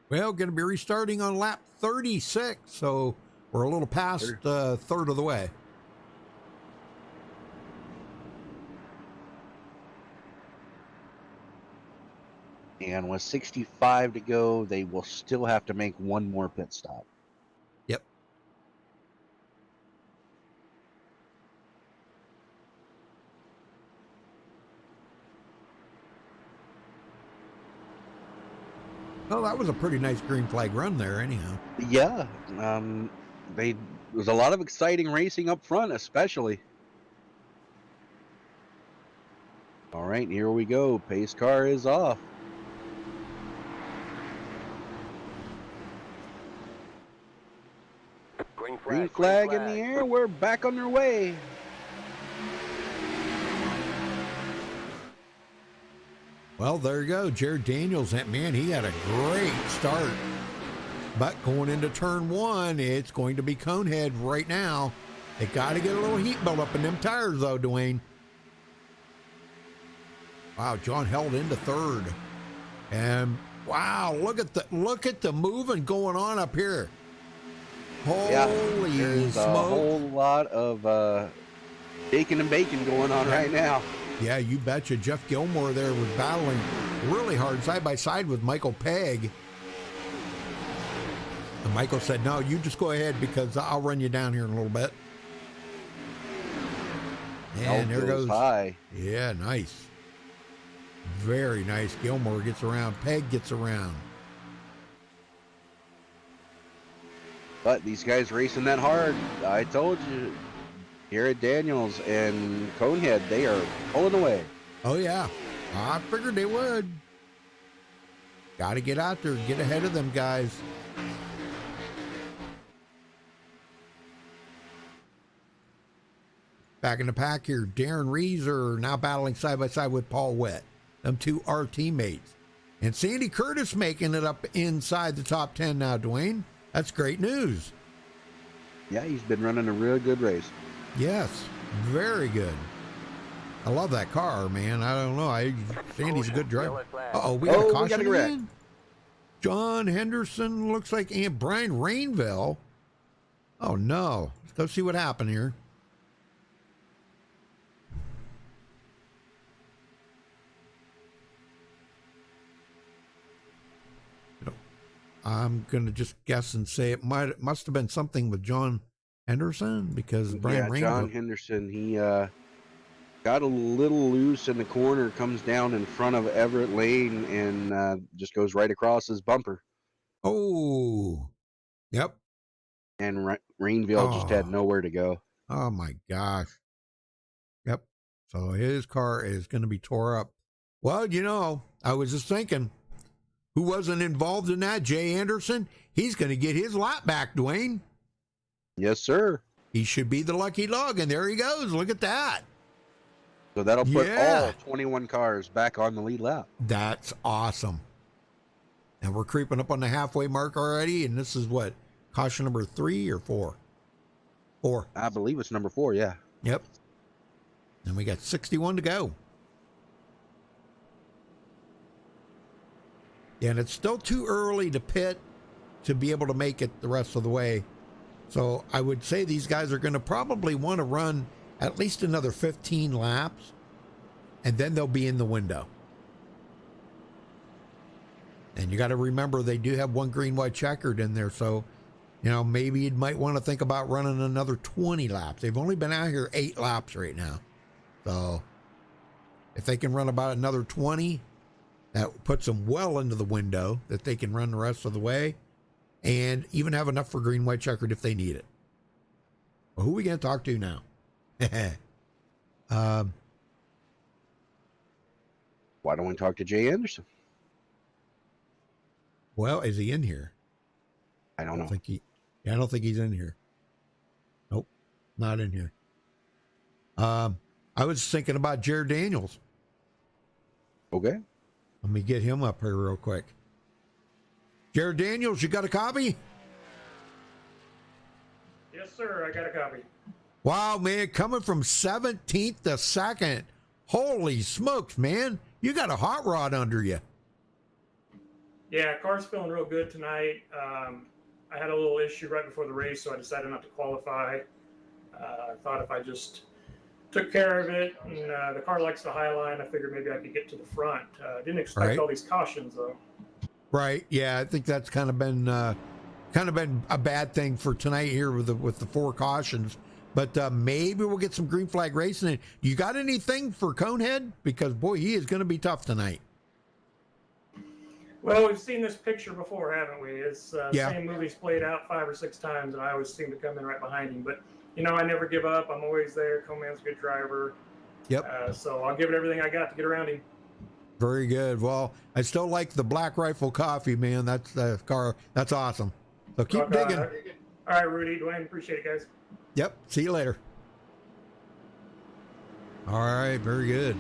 Well, going to be restarting on lap 36, so we're a little past third of the way. And with 65 to go, they will still have to make one more pit stop. Yep. Well, that was a pretty nice green flag run there, anyhow. Yeah, there's a lot of exciting racing up front, especially. All right, here we go. Pace car is off. Green flag in the air. We're back underway. Well, there you go. Jared Daniels, that man, he had a great start. But going into turn one, it's going to be Conehead right now. They got to get a little heat built up in them tires, though, Dwayne. Wow, John held into third. And wow, look at the moving going on up here. Holy there's smoke. a whole lot of bacon and bacon going on right now. Yeah, you betcha. Jeff Gilmore there was battling really hard side by side with Michael Pegg. And Michael said, no, you just go ahead because I'll run you down here in a little bit. And there goes high. Yeah, nice. Very nice. Gilmore gets around. Pegg gets around. But these guys racing that hard. I told you. Garrett Daniels and Conehead, they are pulling away. Oh, yeah. I figured they would. Got to get out there and get ahead of them guys. Back in the pack here, Darren Reeser now battling side by side with Paul Witt. Them two are teammates. And Sandy Curtis making it up inside the top 10 now, Dwayne. That's great news. Yeah, he's been running a real good race. Yes, very good. I love that car, man. I don't know. Sandy's a good driver. Uh-oh, we got a caution again? John Henderson looks like Aunt Brian Rainville. Oh, no. Let's go see what happened here. I'm going to just guess and say it must have been something with John Henderson because Brian Rainville. John Henderson, he got a little loose in the corner, comes down in front of Everett Lane and just goes right across his bumper. Oh, yep. And Rainville just had nowhere to go. Oh, my gosh. Yep. So his car is going to be tore up. Well, you know, I was just thinking, who wasn't involved in that? Jay Anderson? He's going to get his lap back, Dwayne. Yes, sir. He should be the lucky dog, and there he goes. Look at that. So that'll put all 21 cars back on the lead lap. That's awesome. And we're creeping up on the halfway mark already, and this is what, caution number 3 or 4? 4. I believe it's number 4, yeah. Yep. And we got 61 to go. And it's still too early to pit to be able to make it the rest of the way. So I would say these guys are going to probably want to run at least another 15 laps, and then they'll be in the window. And you got to remember they do have one green, white, checkered in there. So, you know, maybe you might want to think about running another 20 laps. They've only been out here 8 laps right now. So if they can run about another 20, that puts them well into the window that they can run the rest of the way and even have enough for green, white, checkered if they need it. Well, who are we going to talk to now? Why don't we talk to Jay Anderson? Well, is he in here? I don't know. I don't think he's in here. Nope, not in here. I was thinking about Jared Daniels. Okay. Let me get him up here real quick. Jared Daniels, you got a copy? Yes, sir. I got a copy. Wow, man, coming from 17th to 2nd. Holy smokes, man. You got a hot rod under you. Yeah, car's feeling real good tonight. I had a little issue right before the race, so I decided not to qualify. I thought if I just took care of it, and the car likes the high line, I figured maybe I could get to the front. Didn't expect all these cautions, though. Right. Yeah, I think that's kind of been a bad thing for tonight here with the 4 cautions. But maybe we'll get some green flag racing. You got anything for Conehead? Because boy, he is going to be tough tonight. Well, we've seen this picture before, haven't we? It's Yeah. same movie's played out 5 or 6 times, and I always seem to come in right behind him. But you know, I never give up. I'm always there. Coleman's a good driver. Yep. So I'll give it everything I got to get around him. Very good. Well, I still like the Black Rifle coffee, man. That's the car. That's awesome. So keep digging. All right, Rudy, Dwayne, appreciate it, guys. Yep. See you later. All right. Very good.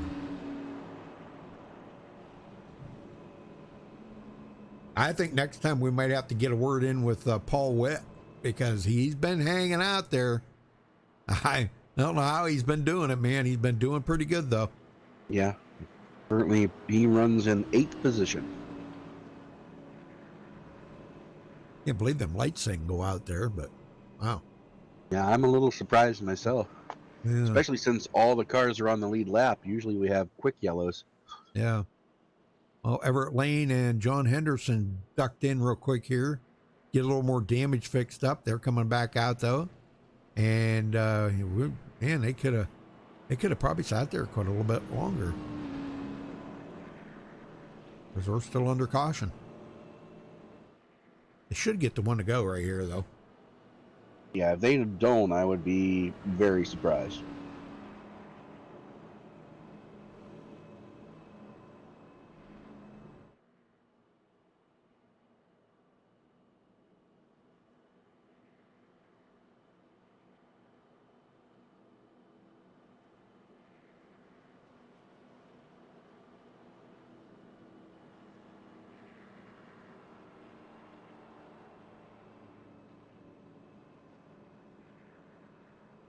I think next time we might have to get a word in with Paul Witt, because he's been hanging out there. I don't know how he's been doing it, man. He's been doing pretty good, though. Yeah. Currently, he runs in 8th position. Can't believe them lights thing go out there, but wow. Yeah, I'm a little surprised myself. Yeah. Especially since all the cars are on the lead lap. Usually we have quick yellows. Yeah. Well, Everett Lane and John Henderson ducked in real quick here. Get a little more damage fixed up. They're coming back out, though. And, man, they could have probably sat there quite a little bit longer. Because we're still under caution. They should get the one to go right here, though. Yeah, if they don't, I would be very surprised.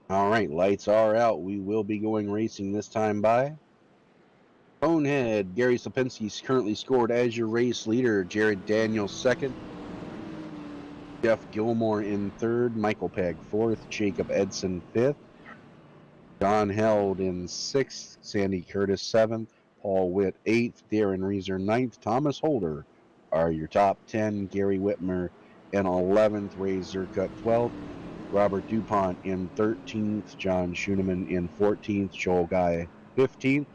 All right, lights are out. We will be going racing this time by Bonehead. Gary Sapinski's currently scored as your race leader. Jared Daniels second. Jeff Gilmore in third. Michael Pegg fourth. Jacob Edson fifth. John Held in sixth. Sandy Curtis seventh. Paul Witt eighth. Darren Reeser ninth. Thomas Holder are your top 10. Gary Whitmer in 11th. Ray Zercut 12th. Robert DuPont in 13th, John Schooneman in 14th, Joel Guy 15th.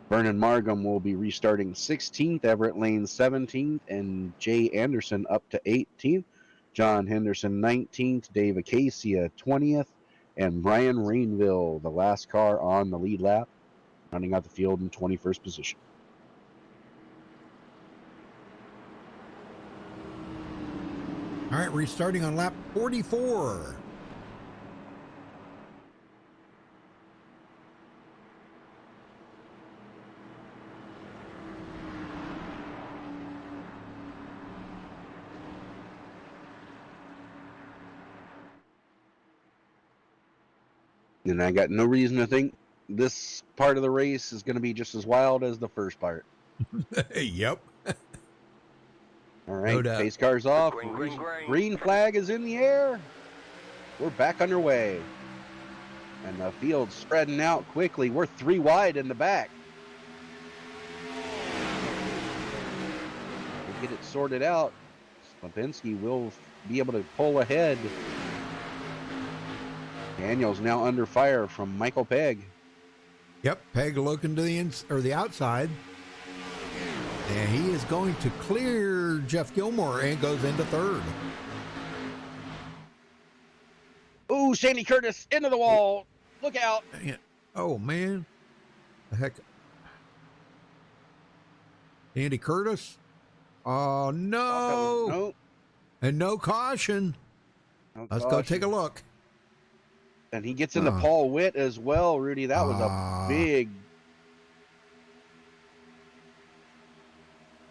Vernon Margam will be restarting 16th, Everett Lane 17th, and Jay Anderson up to 18th. John Henderson 19th, Dave Acacia 20th, and Brian Rainville, the last car on the lead lap, running out the field in 21st position. All right, restarting on lap 44. And I got no reason to think this part of the race is going to be just as wild as the first part. Yep. All right, No doubt. pace car's off. Green. Green flag is in the air. We're back underway. And the field's spreading out quickly. We're 3 wide in the back. We'll get it sorted out. Slapinski will be able to pull ahead. Daniels now under fire from Michael Pegg. Yep, Peg looking to the outside. And he is going to clear Jeff Gilmore and goes into third. Ooh, Sandy Curtis into the wall. Look out. Dang it. Oh, man. The heck. Andy Curtis. Oh, no. Nope. And no caution. No Let's go caution. take a look. And he gets into Paul Witt as well, Rudy. That was a big.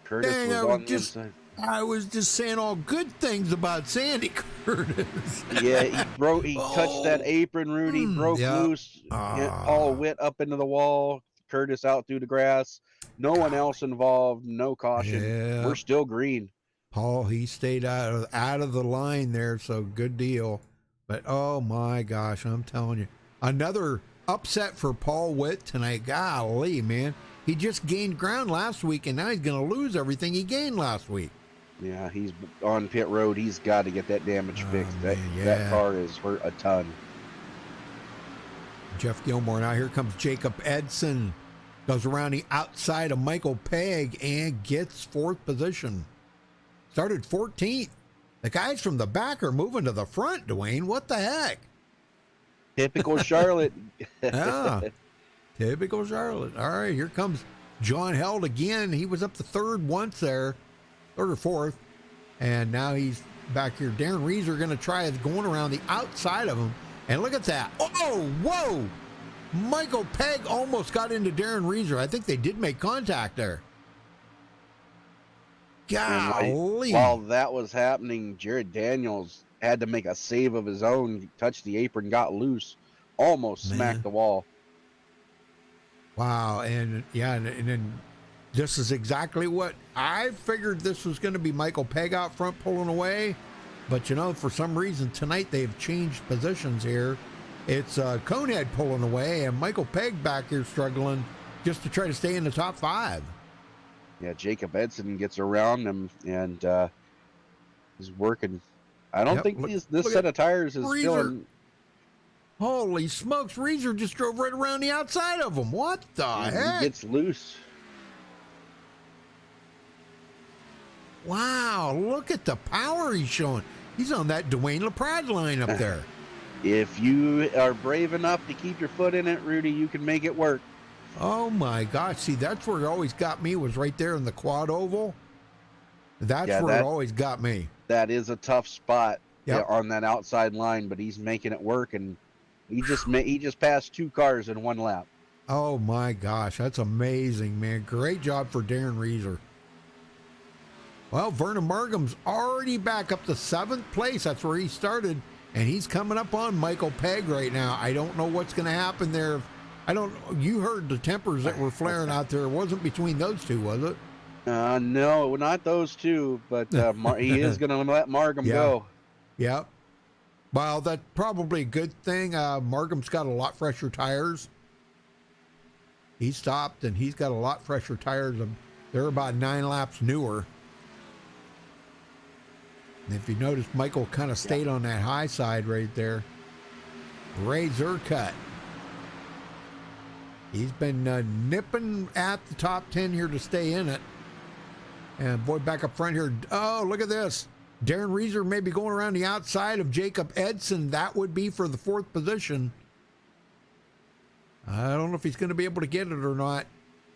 Curtis Dang, was on the inside. I was just saying all good things about Sandy Curtis. Yeah, he touched that apron, Rudy, broke loose, hit Paul Witt up into the wall, Curtis out through the grass. No one else involved, no caution. Yeah. We're still green. Paul, he stayed out of the line there, so good deal. But oh my gosh, I'm telling you, another upset for Paul Witt tonight. Golly, man, he just gained ground last week, and now he's going to lose everything he gained last week. Yeah, he's on pit road. He's got to get that damage fixed. That car is hurt a ton. Jeff Gilmore. Now here comes Jacob Edson Goes around the outside of Michael Pegg and gets 4th position. Started 14th. The guys from the back are moving to the front, Dwayne. What the heck? Typical Charlotte. Yeah, typical Charlotte. All right, here comes John Held again. He was up to 3rd once there, 3rd or 4th, and now he's back here. Darren Reeser going to try going around the outside of him, and look at that. Oh, whoa! Michael Pegg almost got into Darren Reeser. I think they did make contact there. Golly. While that was happening, Jared Daniels had to make a save of his own, touched the apron, got loose, almost smacked the wall. Wow, and yeah, and then this is exactly what I figured this was going to be. Michael Pegg out front pulling away, but you know, for some reason tonight they've changed positions here. It's Conehead pulling away and Michael Pegg back here struggling just to try to stay in the top 5. Yeah, Jacob Edson gets around him and is working. I don't think this set of tires is feeling. Holy smokes, Reeser just drove right around the outside of him. What the heck? He gets loose. Wow, look at the power he's showing. He's on that Dwayne LaPrade line up there. If you are brave enough to keep your foot in it, Rudy, you can make it work. Oh my gosh, see, that's where it always got me, was right there in the quad oval. That's where it always got me. That is a tough spot on that outside line, but he's making it work, and he just passed 2 cars in 1 lap. Oh my gosh, that's amazing, man. Great job for Darren Reeser. Well, Vernon Margham's already back up to 7th place. That's where he started, and he's coming up on Michael Pegg right now. I don't know what's going to happen there. You heard the tempers that were flaring out there. It wasn't between those two, was it? No, not those two, but he is going to let Margham go. Yep. Well, that's probably a good thing. Margham's got a lot fresher tires. He stopped, and he's got a lot fresher tires. They're about 9 laps newer. And if you notice, Michael kind of stayed on that high side right there. Ray Zercut. He's been nipping at the top 10 here to stay in it. And boy, back up front here. Oh, look at this. Darren Reeser may be going around the outside of Jacob Edson. That would be for the 4th position. I don't know if he's going to be able to get it or not.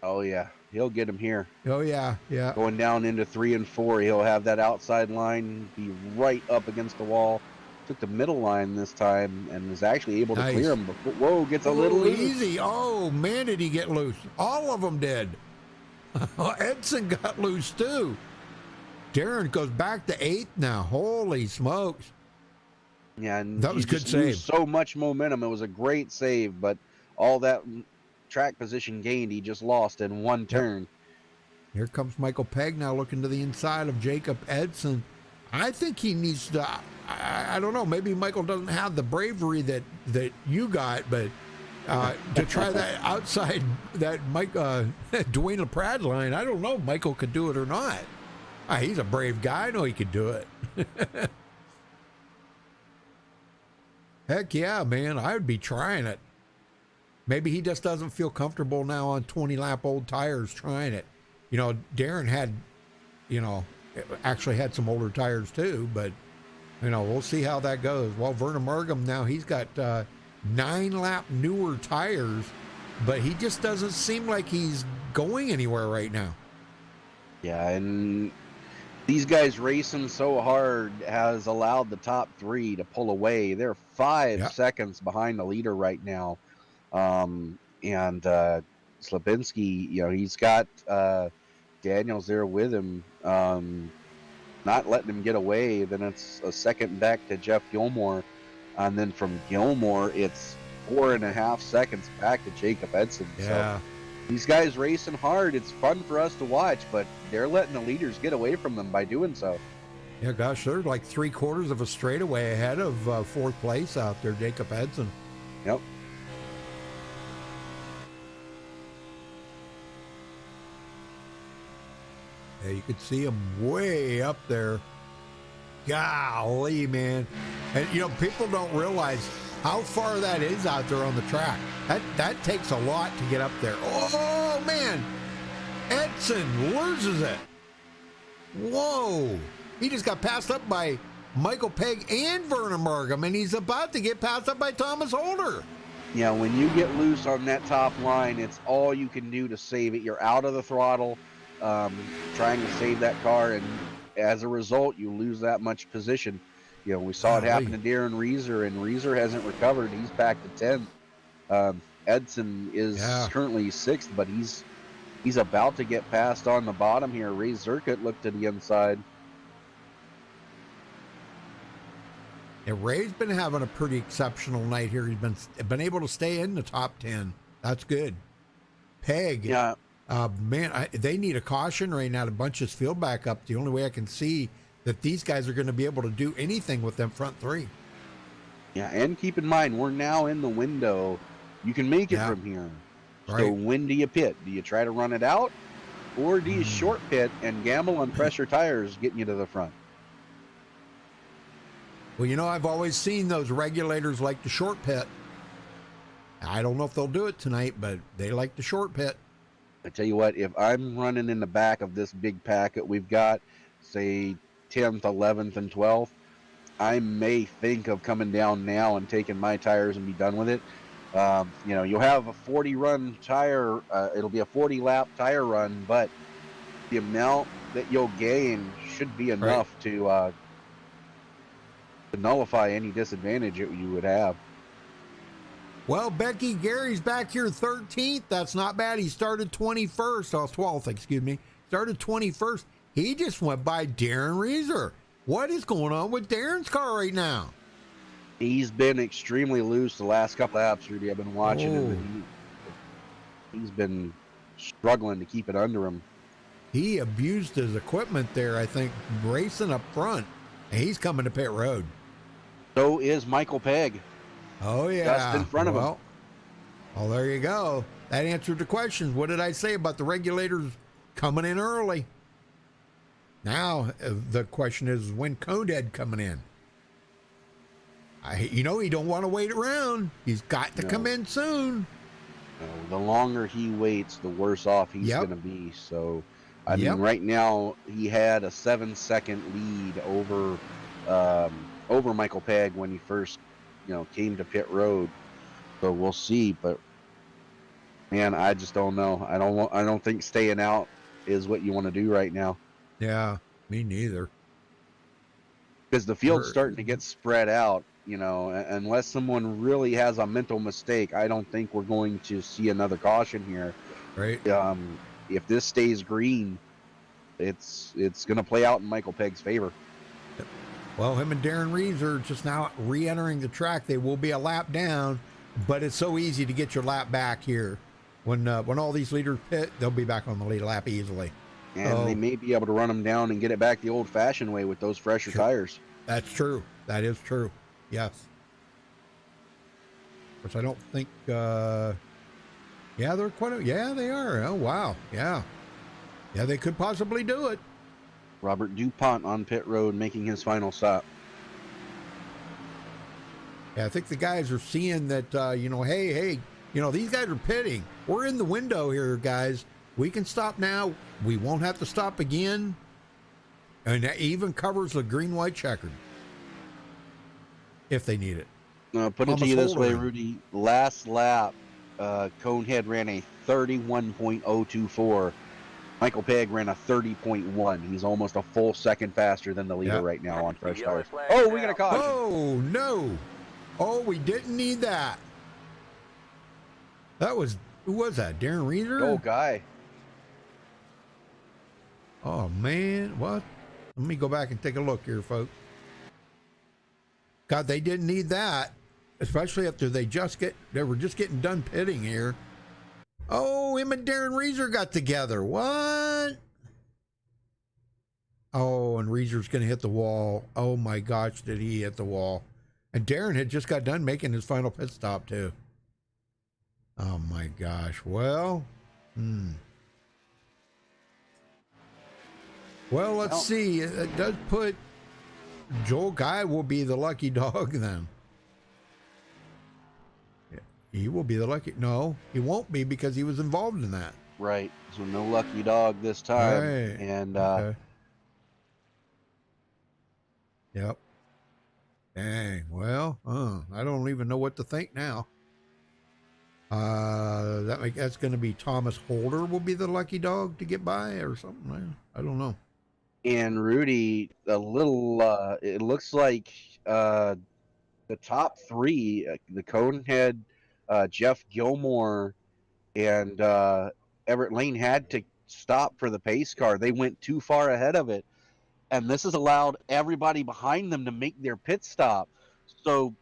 Oh, yeah. He'll get him here. Oh, yeah. Yeah. Going down into 3 and 4, he'll have that outside line be right up against the wall. Took the middle line this time and was actually able to clear him. But, whoa, gets a little loose. Easy. Oh, man, did he get loose. All of them did. Edson got loose, too. Darren goes back to 8th now. Holy smokes. Yeah, and that was a good save. So much momentum. It was a great save, but all that track position gained, he just lost in 1 turn. Here comes Michael Pegg now looking to the inside of Jacob Edson. I think he needs to, I don't know, maybe Michael doesn't have the bravery that you got, but to try that outside, that Dwayne LaPrade line, I don't know if Michael could do it or not. He's a brave guy. I know he could do it. Heck yeah, man. I would be trying it. Maybe he just doesn't feel comfortable now on 20-lap old tires trying it. You know, Darren had, actually had some older tires too, but, we'll see how that goes. Well, Vernon Margham now, he's got 9-lap newer tires, but he just doesn't seem like he's going anywhere right now. Yeah, and these guys racing so hard has allowed the top 3 to pull away. They're 5 seconds behind the leader right now. And Slabinski, he's got Daniels there with him, not letting him get away. Then it's a second back to Jeff Gilmore. And then from Gilmore, it's 4.5 seconds back to Jacob Edson. Yeah. So these guys racing hard. It's fun for us to watch, but they're letting the leaders get away from them by doing so. Yeah, gosh, they're like 3/4 of a straightaway ahead of 4th place out there, Jacob Edson. Yep. Yeah, you could see him way up there. Golly, man. And, people don't realize how far that is out there on the track. That takes a lot to get up there. Oh, man. Edson loses it. Whoa. He just got passed up by Michael Pegg and Vernon Markham, and he's about to get passed up by Thomas Holder. Yeah, when you get loose on that top line, it's all you can do to save it. You're out of the throttle, trying to save that car, and as a result, you lose that much position. You know, we saw it happen to Darren Reeser, and Reeser hasn't recovered. He's back to 10th. Edson is currently 6th, but he's about to get passed on the bottom here. Ray Zirkut looked to the inside. Yeah, Ray's been having a pretty exceptional night here. He's been able to stay in the top 10. That's good. Peg, yeah, man, they need a caution right now to bunch his field back up. The only way I can see that these guys are going to be able to do anything with them front three. Yeah, and keep in mind, we're now in the window. You can make it from here. Right. So when do you pit? Do you try to run it out, or do you short pit and gamble on pressure tires getting you to the front? Well, you know, I've always seen those regulators like the short pit. I don't know if they'll do it tonight, but they like the short pit. I tell you what, if I'm running in the back of this big packet we've got, say 10th, 11th, and 12th, I may think of coming down now and taking my tires and be done with it. You know, you'll have a 40-run tire. It'll be a 40-lap tire run, but the amount that you'll gain should be enough to nullify any disadvantage that you would have. Well, Becky, Gary's back here 13th. That's not bad. He started 21st. Oh, 12th, excuse me. Started 21st. He just went by Darren Reeser. What is going on with Darren's car right now? He's been extremely loose the last couple of laps, Rudy. I've been watching him, and he's been struggling to keep it under him. He abused his equipment there, I think, racing up front. And he's coming to pit road. So is Michael Pegg. Oh, yeah. Just in front of him. Well, there you go. That answered the questions. What did I say about the regulators coming in early? Now, the question is, when Conehead coming in? You know, he don't want to wait around. He's got to come in soon. The longer he waits, the worse off he's going to be. So, I mean, right now, he had a 7-second lead over Michael Pegg when he first, came to pit road. So we'll see. But man, I just don't know. I don't think staying out is what you want to do right now. Yeah, me neither. Because the field's starting to get spread out. Unless someone really has a mental mistake, I don't think we're going to see another caution here. Right. If this stays green, it's going to play out in Michael Pegg's favor. Well, him and Darren Reeves are just now re-entering the track. They will be a lap down, but it's so easy to get your lap back here. When all these leaders pit, they'll be back on the lead lap easily. And they may be able to run them down and get it back the old-fashioned way with those fresher tires. That's true. That is true. Yes. Which I don't think, they're quite, they are. Oh, wow. Yeah. Yeah, they could possibly do it. Robert DuPont on pit road making his final stop. Yeah, I think the guys are seeing that, hey, these guys are pitting. We're in the window here, guys. We can stop now. We won't have to stop again. And that even covers the green-white checkered. If they need it. Put it to you this way, Rudy. Last lap, Conehead ran a 31.024. Michael Pegg ran a 30.1. He's almost a full second faster than the leader right now on fresh tires. Oh, we got a caution. Oh, no. Oh, we didn't need that. Who was that? Darren Reeser? Oh, guy. Oh, man. What? Let me go back and take a look here, folks. God, they didn't need that, especially after they were just getting done pitting here. Oh, him and Darren Reeser got together. What? Oh, and Reeser's going to hit the wall. Oh, my gosh, did he hit the wall. And Darren had just got done making his final pit stop, too. Oh, my gosh. Well, Well, let's see. It does put... Joel Guy will be the lucky dog then. He will be the lucky. No, he won't be because he was involved in that. Right. So no lucky dog this time. Right. And Okay. Yep. Dang. Well, I don't even know what to think now. That's going to be Thomas Holder will be the lucky dog to get by or something. I don't know. and Rudy, a little. It looks like the top three, the Conehead, Jeff Gilmore, and Everett Lane had to stop for the pace car. They went too far ahead of it, and this has allowed everybody behind them to make their pit stop. So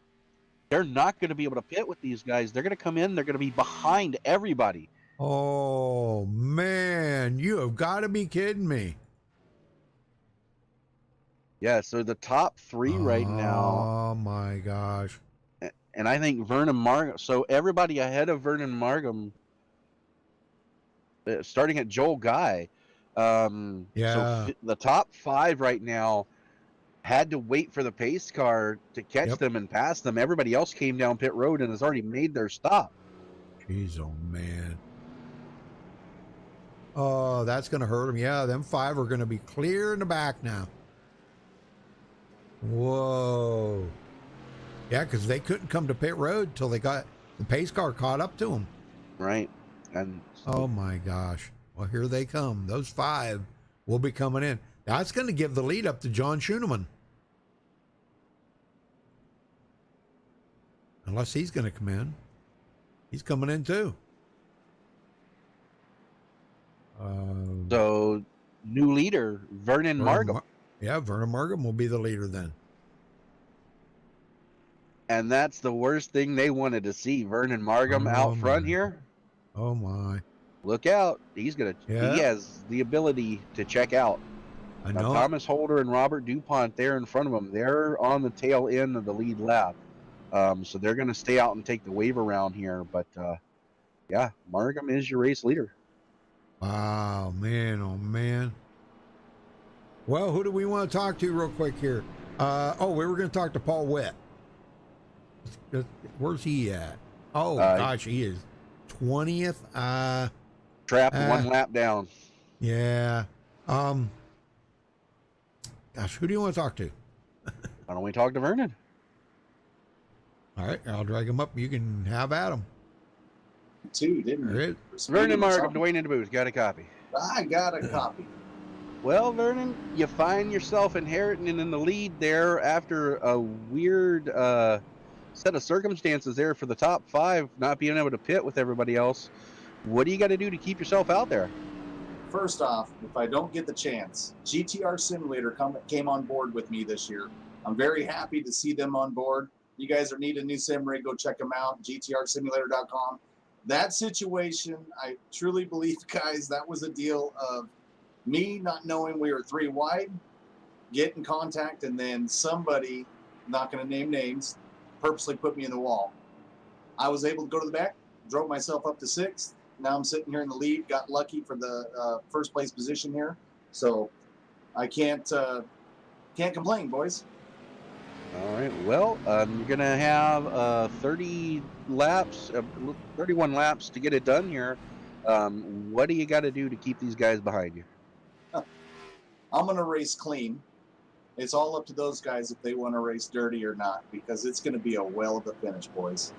they're not going to be able to pit with these guys. They're going to come in. They're going to be behind everybody. Oh man, you have got to be kidding me. Yeah, so the top three right now. Oh my gosh. And I think Vernon Margam. So everybody ahead of Vernon Margam, starting at Joel Guy. Yeah. So the top five right now had to wait for the pace car to catch them and pass them. Everybody else came down pit road and has already made their stop. Jeez, oh man. Oh, that's going to hurt them. Yeah, them five are going to be clear in the back now. Whoa. Yeah, because they couldn't come to pit road till they got the pace car caught up to them. Right. And oh my gosh. Well, here they come. Those five will be coming in. That's going to give the lead up to John Schoeneman. Unless he's going to come in. He's coming in too. So, new leader, Vernon Margam. Yeah, Vernon Margam will be the leader then. And that's the worst thing they wanted to see. Vernon Margam out front here. Oh my. Look out. He's going to, he has the ability to check out. I know. Thomas Holder and Robert DuPont there in front of them. They're on the tail end of the lead lap. So they're going to stay out and take the wave around here. But, yeah, Margam is your race leader. Wow, man, oh man. Well, who do we want to talk to real quick here? We were going to talk to Paul Witt. Where's he at? Oh, gosh, he is 20th. Trapped 1 lap down. Yeah. Gosh, who do you want to talk to? Why don't we talk to Vernon? All right, I'll drag him up. You can have at him. Vernon Margam, Dwayne in the booth. Got a copy. I got a copy. Well, Vernon, you find yourself inheriting in the lead there after a weird set of circumstances there for the top five, not being able to pit with everybody else. What do you got to do to keep yourself out there? First off, if I don't get the chance, GTR Simulator came on board with me this year. I'm very happy to see them on board. You guys need a new sim rig, go check them out, gtrsimulator.com. That situation, I truly believe, guys, that was a deal of me not knowing we were 3 wide, get in contact, and then somebody, not going to name names, purposely put me in the wall. I was able to go to the back, drove myself up to 6th. Now I'm sitting here in the lead, got lucky for the first place position here. So I can't complain, boys. All right. Well, you're going to have 31 laps to get it done here. What do you got to do to keep these guys behind you? I'm going to race clean. It's all up to those guys if they want to race dirty or not, because it's going to be a whale of a finish, boys.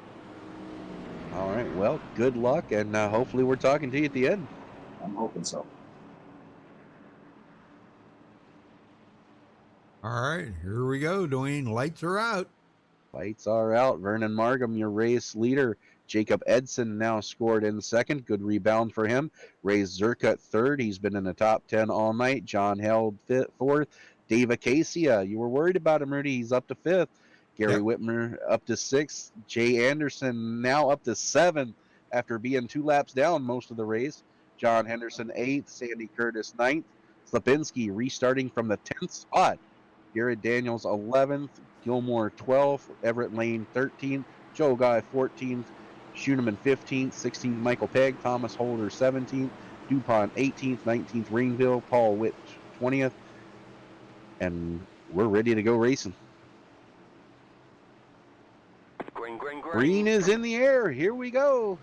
All right. Well, good luck, and hopefully we're talking to you at the end. I'm hoping so. All right, here we go, Dwayne. Lights are out. Lights are out. Vernon Margam, your race leader. Jacob Edson now scored in second. Good rebound for him. Ray Zerka third. He's been in the top 10 all night. John held fourth. Dave Acacia, you were worried about him, Rudy. He's up to 5th. Gary Whitmer up to 6th. Jay Anderson now up to 7th after being 2 laps down most of the race. John Henderson 8th. Sandy Curtis 9th. Slapinski restarting from the 10th spot. Garrett Daniels 11th. Gilmore 12th. Everett Lane 13th. Joe Guy 14th. Schoeneman 15th. 16th Michael Pegg. Thomas Holder 17th. DuPont 18th. 19th Rainville. Paul Witt 20th. And we're ready to go racing. Green, green, green. Green is in the air. Here we go.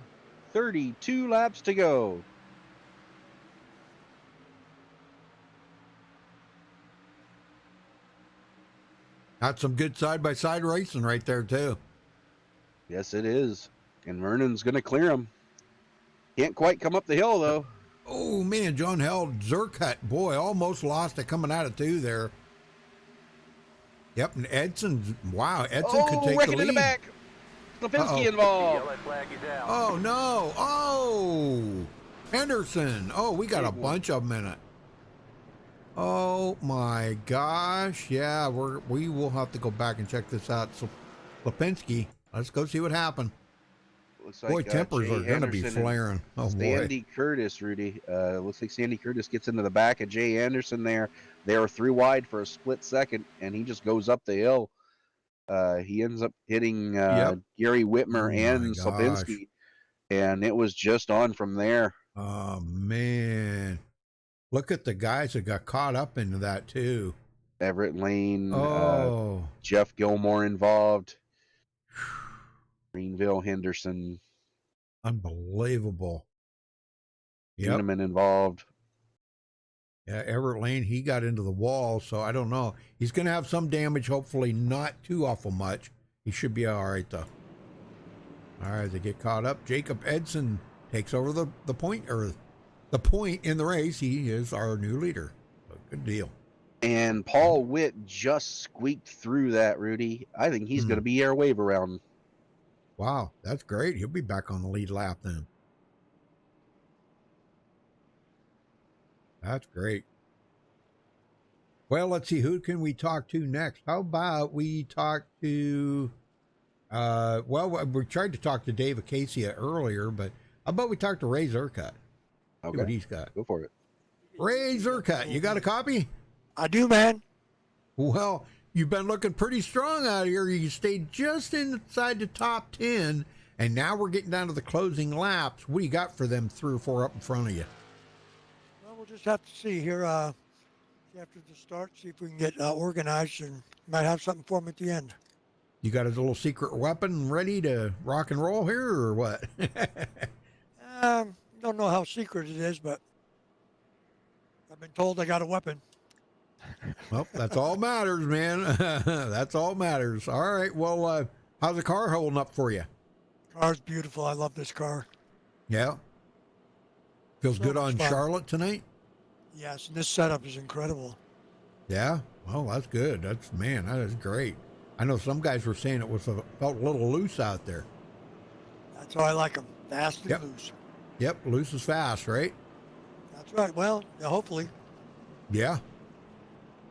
32 laps to go. That's some good side-by-side racing right there, too. Yes, it is. And Vernon's going to clear him. Can't quite come up the hill, though. Oh, man, John held Zerkut. Boy, almost lost it coming out of 2 there. Yep, and Edson, wow, Edson could take the lead. In the back. Lipinski involved. Yellow flag is out. Oh, no. Oh, Henderson. Oh, we got a bunch of them in it. Oh, my gosh. Yeah, we will have to go back and check this out. So, Lipinski, let's go see what happened. Looks like, boy, tempers Jay are going to be Anderson flaring. Oh, Sandy boy. Curtis, Rudy. Looks like Sandy Curtis gets into the back of Jay Anderson there. They are 3 wide for a split second, and he just goes up the hill. He ends up hitting Gary Whitmer and Slopinski, and it was just on from there. Oh, man. Look at the guys that got caught up into that, too. Everett Lane, Jeff Gilmore involved. Greenville, Henderson. Unbelievable. Cinnamon involved. Yeah, Everett Lane, he got into the wall, so I don't know. He's going to have some damage, hopefully not too awful much. He should be all right, though. All right, they get caught up. Jacob Edson takes over the point in the race. He is our new leader. So good deal. And Paul Witt just squeaked through that, Rudy. I think he's going to be our wave around. Wow, that's great. He'll be back on the lead lap then. That's great. Well, let's see. Who can we talk to next? How about we talk to... we tried to talk to Dave Acacia earlier, but how about we talk to Ray Zerkut? Okay. See what he's got. Go for it. Ray Zerkut, you got a copy? I do, man. Well, you've been looking pretty strong out here. You stayed just inside the top 10, and now we're getting down to the closing laps. What do you got for them 3 or 4 up in front of you? Well, we'll just have to see here after the start, see if we can get organized, and might have something for them at the end. You got a little secret weapon ready to rock and roll here, or what? Don't know how secret it is, but I've been told I got a weapon. Well, that's all matters, man. That's all matters. All right. Well, how's the car holding up for you? Car's beautiful. I love this car. Yeah. Feels So good much on fun. Charlotte tonight? Yes, and this setup is incredible. Yeah. Well, that's good. That is great. I know some guys were saying felt a little loose out there. That's how I like them. Fast and Yep. loose. Yep. Loose is fast, right? That's right. Well, yeah, hopefully. Yeah.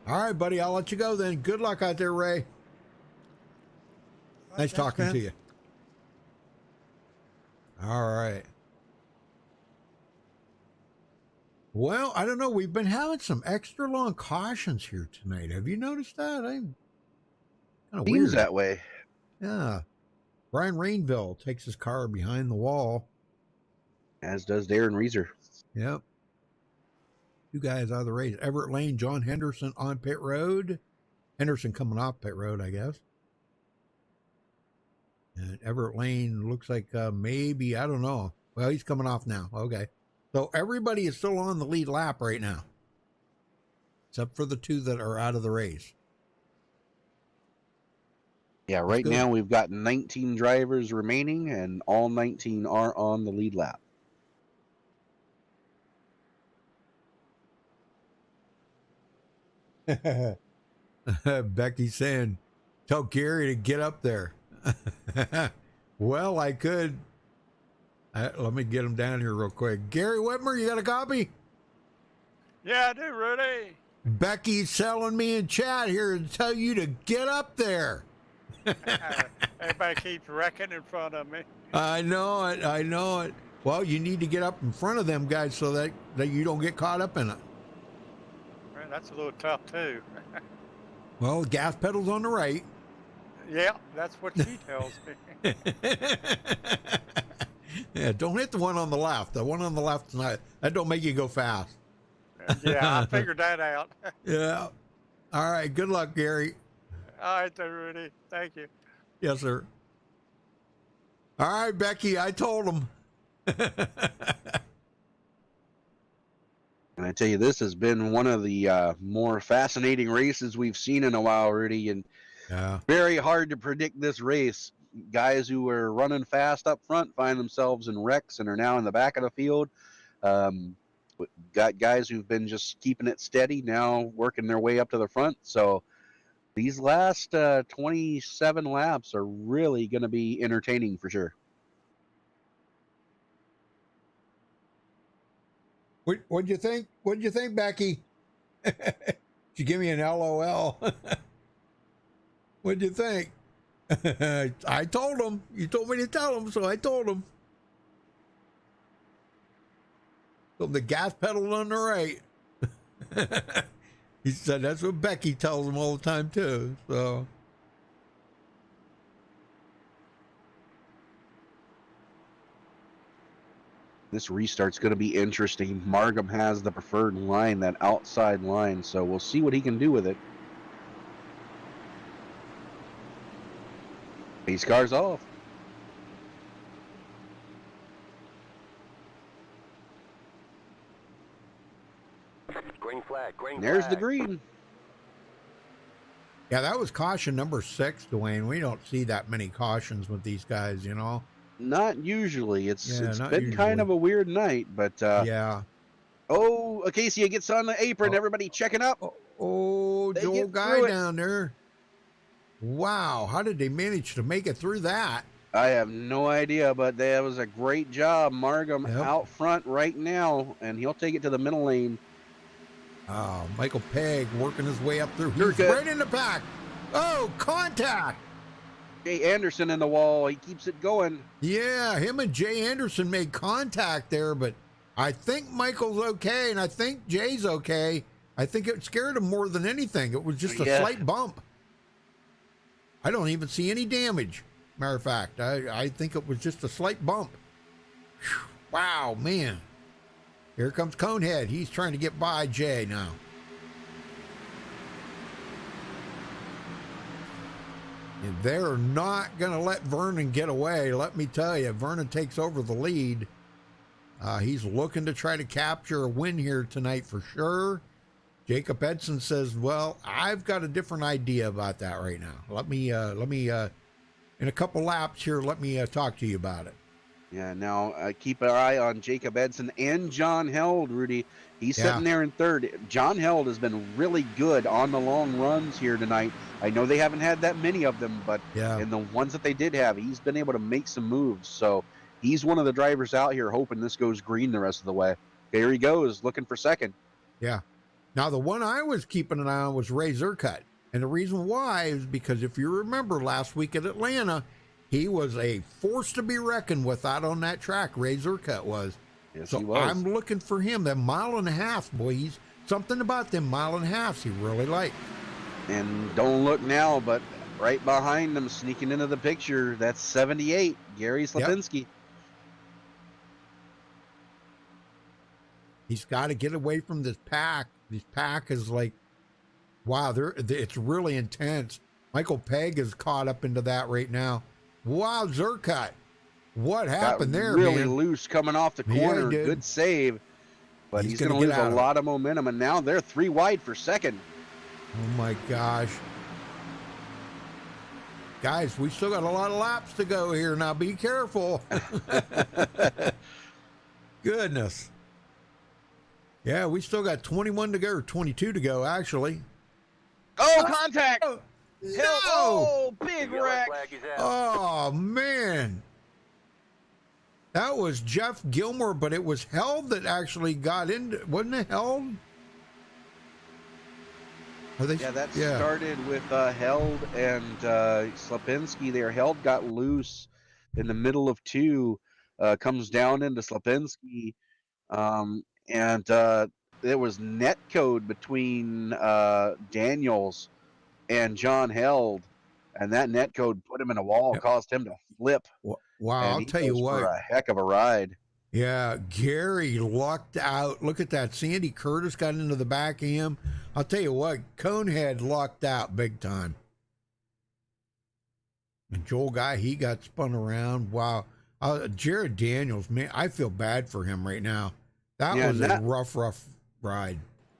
All right, buddy. I'll let you go then. Good luck out there, Ray. All right, Nice thanks, talking man. to you. All right. Well, I don't know. We've been having some extra long cautions here tonight. Have you noticed that? I'm kind of Seems weird. that way. Yeah. Brian Rainville takes his car behind the wall. As does Darren Reeser. Yep. 2 guys out of the race. Everett Lane, John Henderson on pit road. Henderson coming off pit road, I guess. And Everett Lane looks like maybe, I don't know. Well, he's coming off now. Okay. So everybody is still on the lead lap right now, except for the 2 that are out of the race. Yeah, right good. now we've got 19 drivers remaining, and all 19 are on the lead lap. Becky's saying, tell Gary to get up there. Well, I could. Let me get him down here real quick. Gary Whitmer, you got a copy? Yeah, I do, Rudy. Becky's telling me in chat here to tell you to get up there. Everybody keeps wrecking in front of me. I know it. I know it. Well, you need to get up in front of them guys so that you don't get caught up in it. Man, that's a little tough, too. Well, the gas pedal's on the right. Yeah, that's what she tells me. Yeah, don't hit the one on the left. The one on the left, that don't make you go fast. Yeah, I figured that out. Yeah. All right. Good luck, Gary. All right, then, Rudy. Thank you. Yes, sir. All right, Becky, I told him. And I tell you, this has been one of the more fascinating races we've seen in a while, Rudy, and very hard to predict this race. Guys who were running fast up front find themselves in wrecks and are now in the back of the field. Got guys who've been just keeping it steady, now working their way up to the front. So these last 27 laps are really going to be entertaining for sure. What'd you think? What'd you think, Becky? She give me an LOL. What'd you think? I told him. You told me to tell him, so I told him. So the gas pedal on the right. He said that's what Becky tells him all the time too. So this restart's going to be interesting. Margam has the preferred line, that outside line, so we'll see what he can do with it. Pace car's off. Green flag. Green There's flag. the green. yeah, that was caution number 6, Dwayne. We don't see that many cautions with these guys, you know. Not usually. It's not been kind usually. of a weird night, but Yeah. oh, Acacia gets on the apron. Oh. Everybody checking up. Oh, They Joel get guy through it. down there. Wow, how did they manage to make it through that? I have no idea, but that was a great job. Margam Yep. out front right now, and he'll take it to the middle lane. Oh, Michael Pegg working his way up through. Sure He's good. right in the back. Oh, contact. Jay Anderson in the wall. He keeps it going. Yeah, him and Jay Anderson made contact there, but I think Michael's okay, and I think Jay's okay. I think it scared him more than anything. It was just a slight bump. I don't even see any damage. Matter of fact, I think it was just a slight bump. Whew. Wow, man. Here comes Conehead. He's trying to get by Jay now. And they're not going to let Vernon get away. Let me tell you, Vernon takes over the lead. He's looking to try to capture a win here tonight for sure. Jacob Edson says, well, I've got a different idea about that right now. Let me, in a couple laps here, let me talk to you about it. Yeah, now keep an eye on Jacob Edson and John Held, Rudy. He's sitting there in third. John Held has been really good on the long runs here tonight. I know they haven't had that many of them, but in the ones that they did have, he's been able to make some moves. So he's one of the drivers out here hoping this goes green the rest of the way. There he goes, looking for second. Yeah. Now, the one I was keeping an eye on was Ray Zerkut. And the reason why is because if you remember last week at Atlanta, he was a force to be reckoned with out on that track. Ray Zerkut was. Yes, so he was. I'm looking for him. That 1.5 miles, boy, he's something about them 1.5 miles he really liked. And don't look now, but right behind him, sneaking into the picture, that's 78, Gary Slapinski. He's got to get away from this pack. This pack is like, wow, it's really intense. Michael Pegg is caught up into that right now. Wow, Zerkut. What happened there, really man? loose coming off the corner. Good save. But he's going to lose a lot of momentum, and now they're 3 wide for second. Oh, my gosh. Guys, we still got a lot of laps to go here. Now, be careful. Goodness. Yeah, we still got 21 to go, or 22 to go, actually. Oh, contact! No! Oh, big wreck! Oh, man. That was Jeff Gilmore, but it was Held that actually got into, wasn't it Held? That started with Held and Slapinski there. Held got loose in the middle of 2, comes down into Slapinski, and there was net code between Daniels and John Held, and that net code put him in a wall, caused him to flip. Wow, and I'll he tell you goes what. for a heck of a ride. Yeah, Gary lucked out. Look at that. Sandy Curtis got into the back of him. I'll tell you what, Conehead lucked out big time. And Joel Guy, he got spun around. Wow. Jared Daniels, man, I feel bad for him right now. That was a rough ride.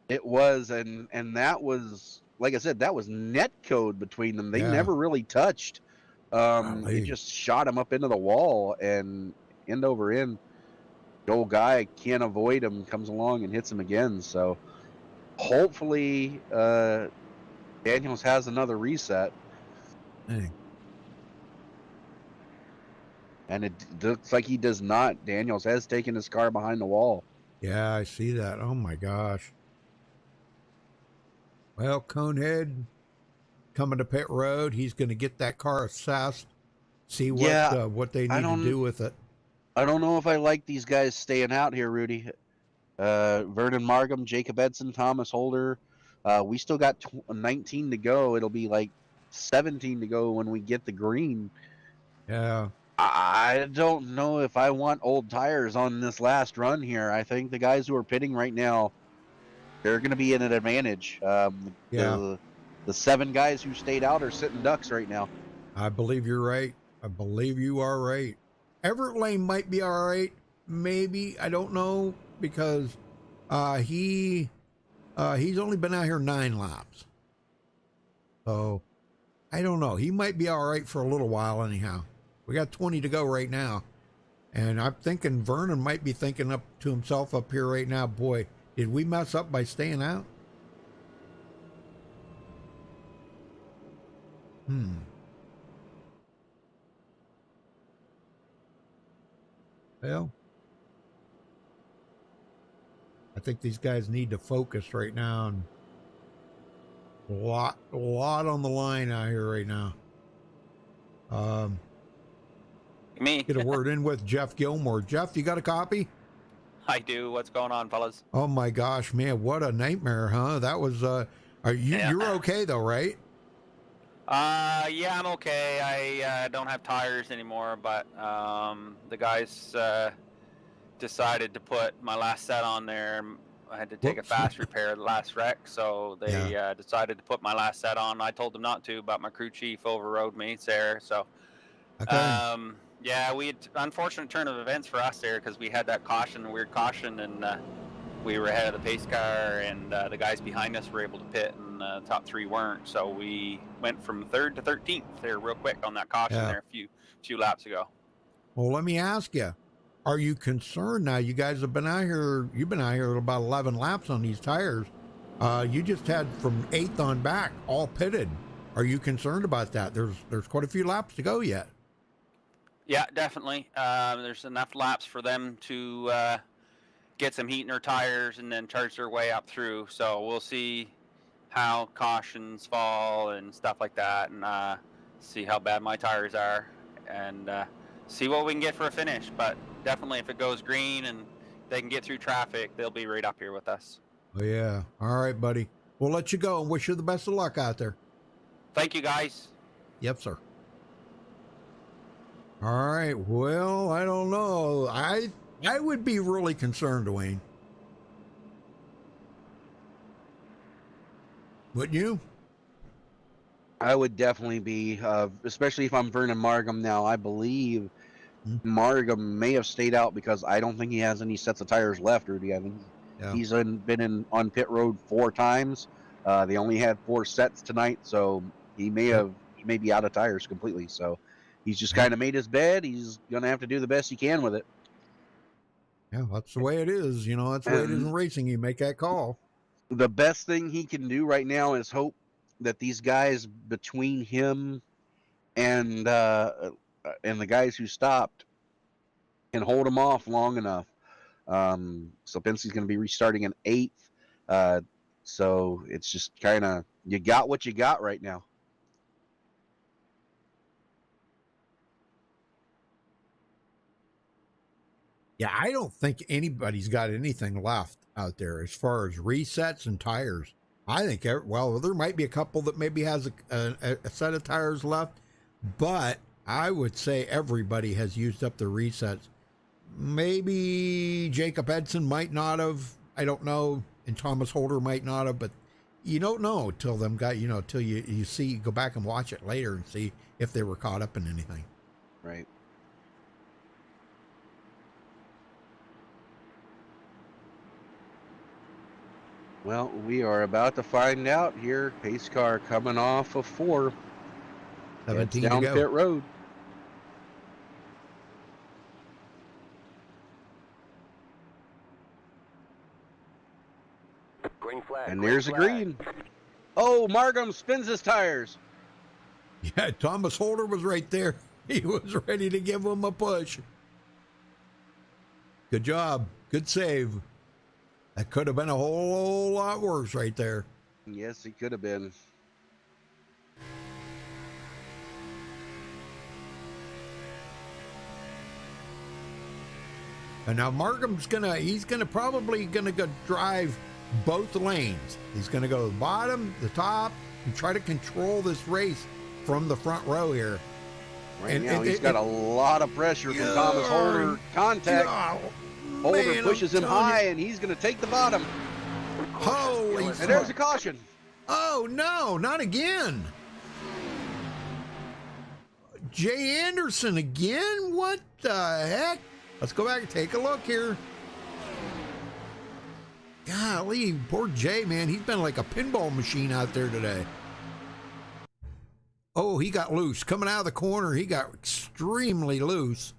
It was, and that was, like I said, that was net code between them. They never really touched. It just shot him up into the wall, and end over end. Joel Guy can't avoid him, comes along and hits him again. So hopefully Daniels has another reset. Dang. And it looks like he does not. Daniels has taken his car behind the wall. Yeah, I see that. Oh my gosh. Well, Conehead coming to pit road. He's going to get that car assessed, see what they need to do with it. I don't know if I like these guys staying out here, Rudy. Vernon Markham, Jacob Edson, Thomas Holder. We still got 19 to go. It'll be like 17 to go when we get the green. Yeah. I don't know if I want old tires on this last run here. I think the guys who are pitting right now, they're going to be in an advantage. The 7 guys who stayed out are sitting ducks right now. I believe you're right. I believe you are right. Everett Lane might be all right. Maybe. I don't know, because he's only been out here 9 laps. So I don't know. He might be all right for a little while anyhow. We got 20 to go right now. And I'm thinking Vernon might be thinking up to himself up here right now, boy, did we mess up by staying out? Well, I think these guys need to focus right now. And a lot on the line out here right now. Get a word in with Jeff Gilmore. Jeff, you got a copy? I do. What's going on, fellas? Oh my gosh, man, what a nightmare, huh? That was you're okay though, right? Yeah, I'm okay. I don't have tires anymore, but the guys decided to put my last set on there. I had to take a fast repair the last wreck, so they decided to put my last set on. I told them not to, but my crew chief overrode me there. So, yeah, we had unfortunate turn of events for us there, because we had that weird caution, and we were ahead of the pace car, and the guys behind us were able to pit, and the top 3 weren't. So we went from 3rd to 13th there real quick on that caution there a few laps ago. Well, let me ask you, are you concerned now? You guys have been out here. You've been out here about 11 laps on these tires. You just had from 8th on back all pitted. Are you concerned about that? There's quite a few laps to go yet. Yeah, definitely. There's enough laps for them to get some heat in their tires and then charge their way up through. So we'll see how cautions fall and stuff like that, and see how bad my tires are, and see what we can get for a finish. But definitely, if it goes green and they can get through traffic, they'll be right up here with us. Oh, yeah. All right, buddy. We'll let you go and wish you the best of luck out there. Thank you, guys. Yep, sir. All right. Well, I don't know. I would be really concerned, Dwayne. Wouldn't you? I would definitely be, especially if I'm Vernon Markham now. I believe Markham may have stayed out because I don't think he has any sets of tires left, Rudy. I think he's been on pit road 4 times. They only had 4 sets tonight, so he may be out of tires completely. So he's just kind of made his bed. He's going to have to do the best he can with it. Yeah, that's the way it is. You know, that's the way it is in racing. You make that call. The best thing he can do right now is hope that these guys between him and the guys who stopped can hold him off long enough. So Penske's going to be restarting in 8th. So it's just kind of, you got what you got right now. Yeah, I don't think anybody's got anything left out there as far as resets and tires. I think, well, there might be a couple that maybe has a set of tires left, but I would say everybody has used up their resets. Maybe Jacob Edson might not have, I don't know, and Thomas Holder might not have, but you don't know till them guys, till you go back and watch it later and see if they were caught up in anything. Right. Well, we are about to find out here. Pace car coming off of 4. 17 Heads down to go. pit road. Green flag. And green there's a flag. green. Oh, Margam spins his tires. Yeah, Thomas Holder was right there. He was ready to give him a push. Good job. Good save. That could have been a whole lot worse right there. Yes, he could have been. And now Markham's he's probably gonna go drive both lanes. He's gonna go the bottom, the top, and try to control this race from the front row here. Right now, he's got a lot of pressure from Thomas Holder. Contact. Holder pushes him high, and he's going to take the bottom. Holy! And there's a caution. Oh no, not again! Jay Anderson again? What the heck? Let's go back and take a look here. Golly, poor Jay, man. He's been like a pinball machine out there today. Oh, he got loose. Coming out of the corner, he got extremely loose.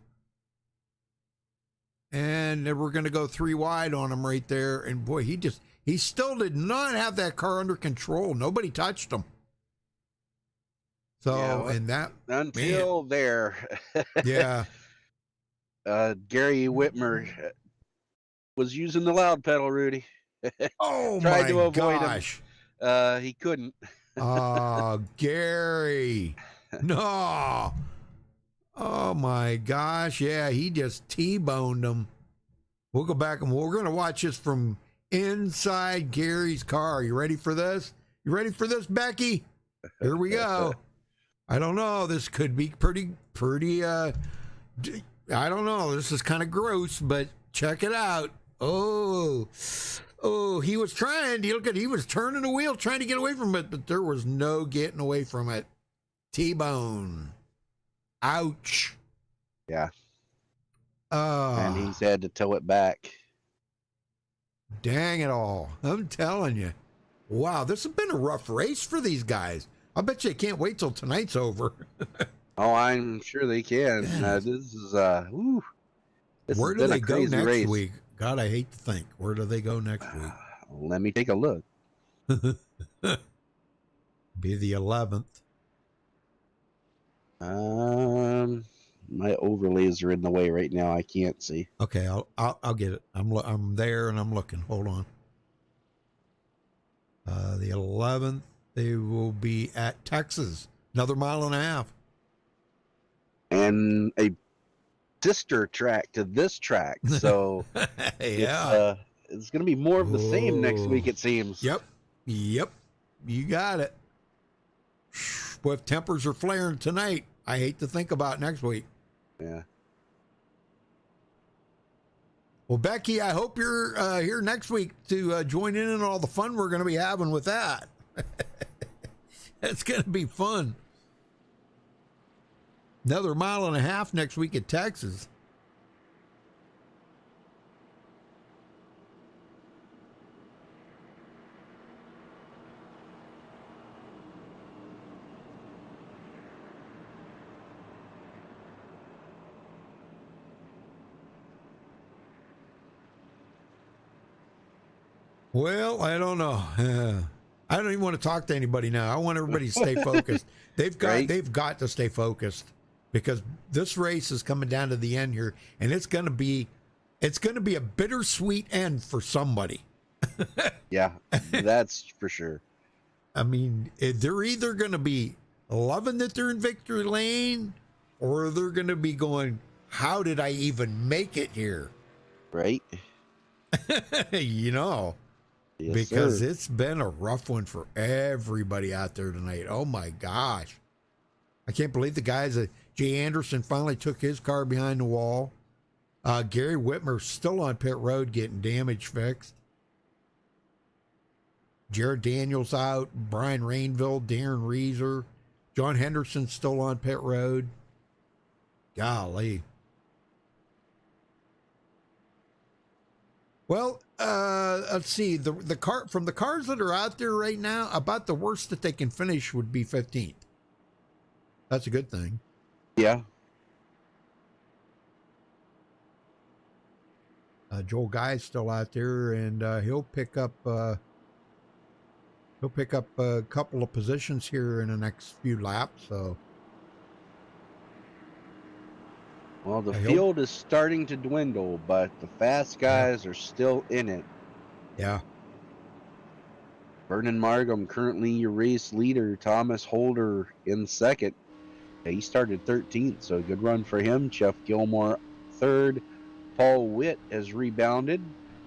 And we're going to go 3 wide on him right there. And boy, he still did not have that car under control. Nobody touched him. So, Yeah, well, and that until there. Yeah. Gary Whitmer was using the loud pedal, Rudy. Oh, Tried my to avoid gosh. him. He couldn't. Oh, Gary. No. Oh, my gosh. Yeah, he just T-boned him. We'll go back and we're going to watch this from inside Gary's car. You ready for this? You ready for this, Becky? Here we go. I don't know. This could be pretty, I don't know. This is kind of gross, but check it out. Oh, he was trying. He was turning the wheel, trying to get away from it, but there was no getting away from it. T-bone. Ouch. Yeah. And he's had to tow it back. Dang it all. I'm telling you. Wow, this has been a rough race for these guys. I bet you can't wait till tonight's over. Oh, I'm sure they can. This is this Where has do been they a go crazy next race. week? God, I hate to think. Where do they go next week? Let me take a look. Be the 11th. My overlays are in the way right now. I can't see. Okay, I'll get it. I'm there and I'm looking. Hold on. The 11th, they will be at Texas. Another 1.5 miles. And a sister track to this track. So yeah, it's going to be more of the same next week, it seems. Yep. You got it. Boy, if tempers are flaring tonight, I hate to think about next week. Yeah. Well, Becky, I hope you're here next week to join in on all the fun we're going to be having with that. It's going to be fun. Another 1.5 miles next week at Texas. Well, I don't know. I don't even want to talk to anybody now. I want everybody to stay focused. They've got to stay focused because this race is coming down to the end here, and it's going to be a bittersweet end for somebody. Yeah, that's for sure. I mean, they're either going to be loving that they're in victory lane, or they're going to be going, "How did I even make it here?" Right? You know. Yes, because sir. It's been a rough one for everybody out there tonight. Oh my gosh. I can't believe the guys that Jay Anderson finally took his car behind the wall. Gary Whitmer's still on pit road getting damage fixed. Jared Daniels out, Brian Rainville, Darren Reeser, John Henderson's still on pit road. Golly. Well, let's see. The car from the cars that are out there right now, about the worst that they can finish would be 15th. That's a good thing. Yeah. Joel Guy's still out there, and he'll pick up a couple of positions here in the next few laps. So, Well, the field is starting to dwindle, but the fast guys are still in it. Yeah. Vernon Markham, currently your race leader. Thomas Holder in second. He started 13th, so good run for him. Jeff Gilmore third. Paul Witt has rebounded.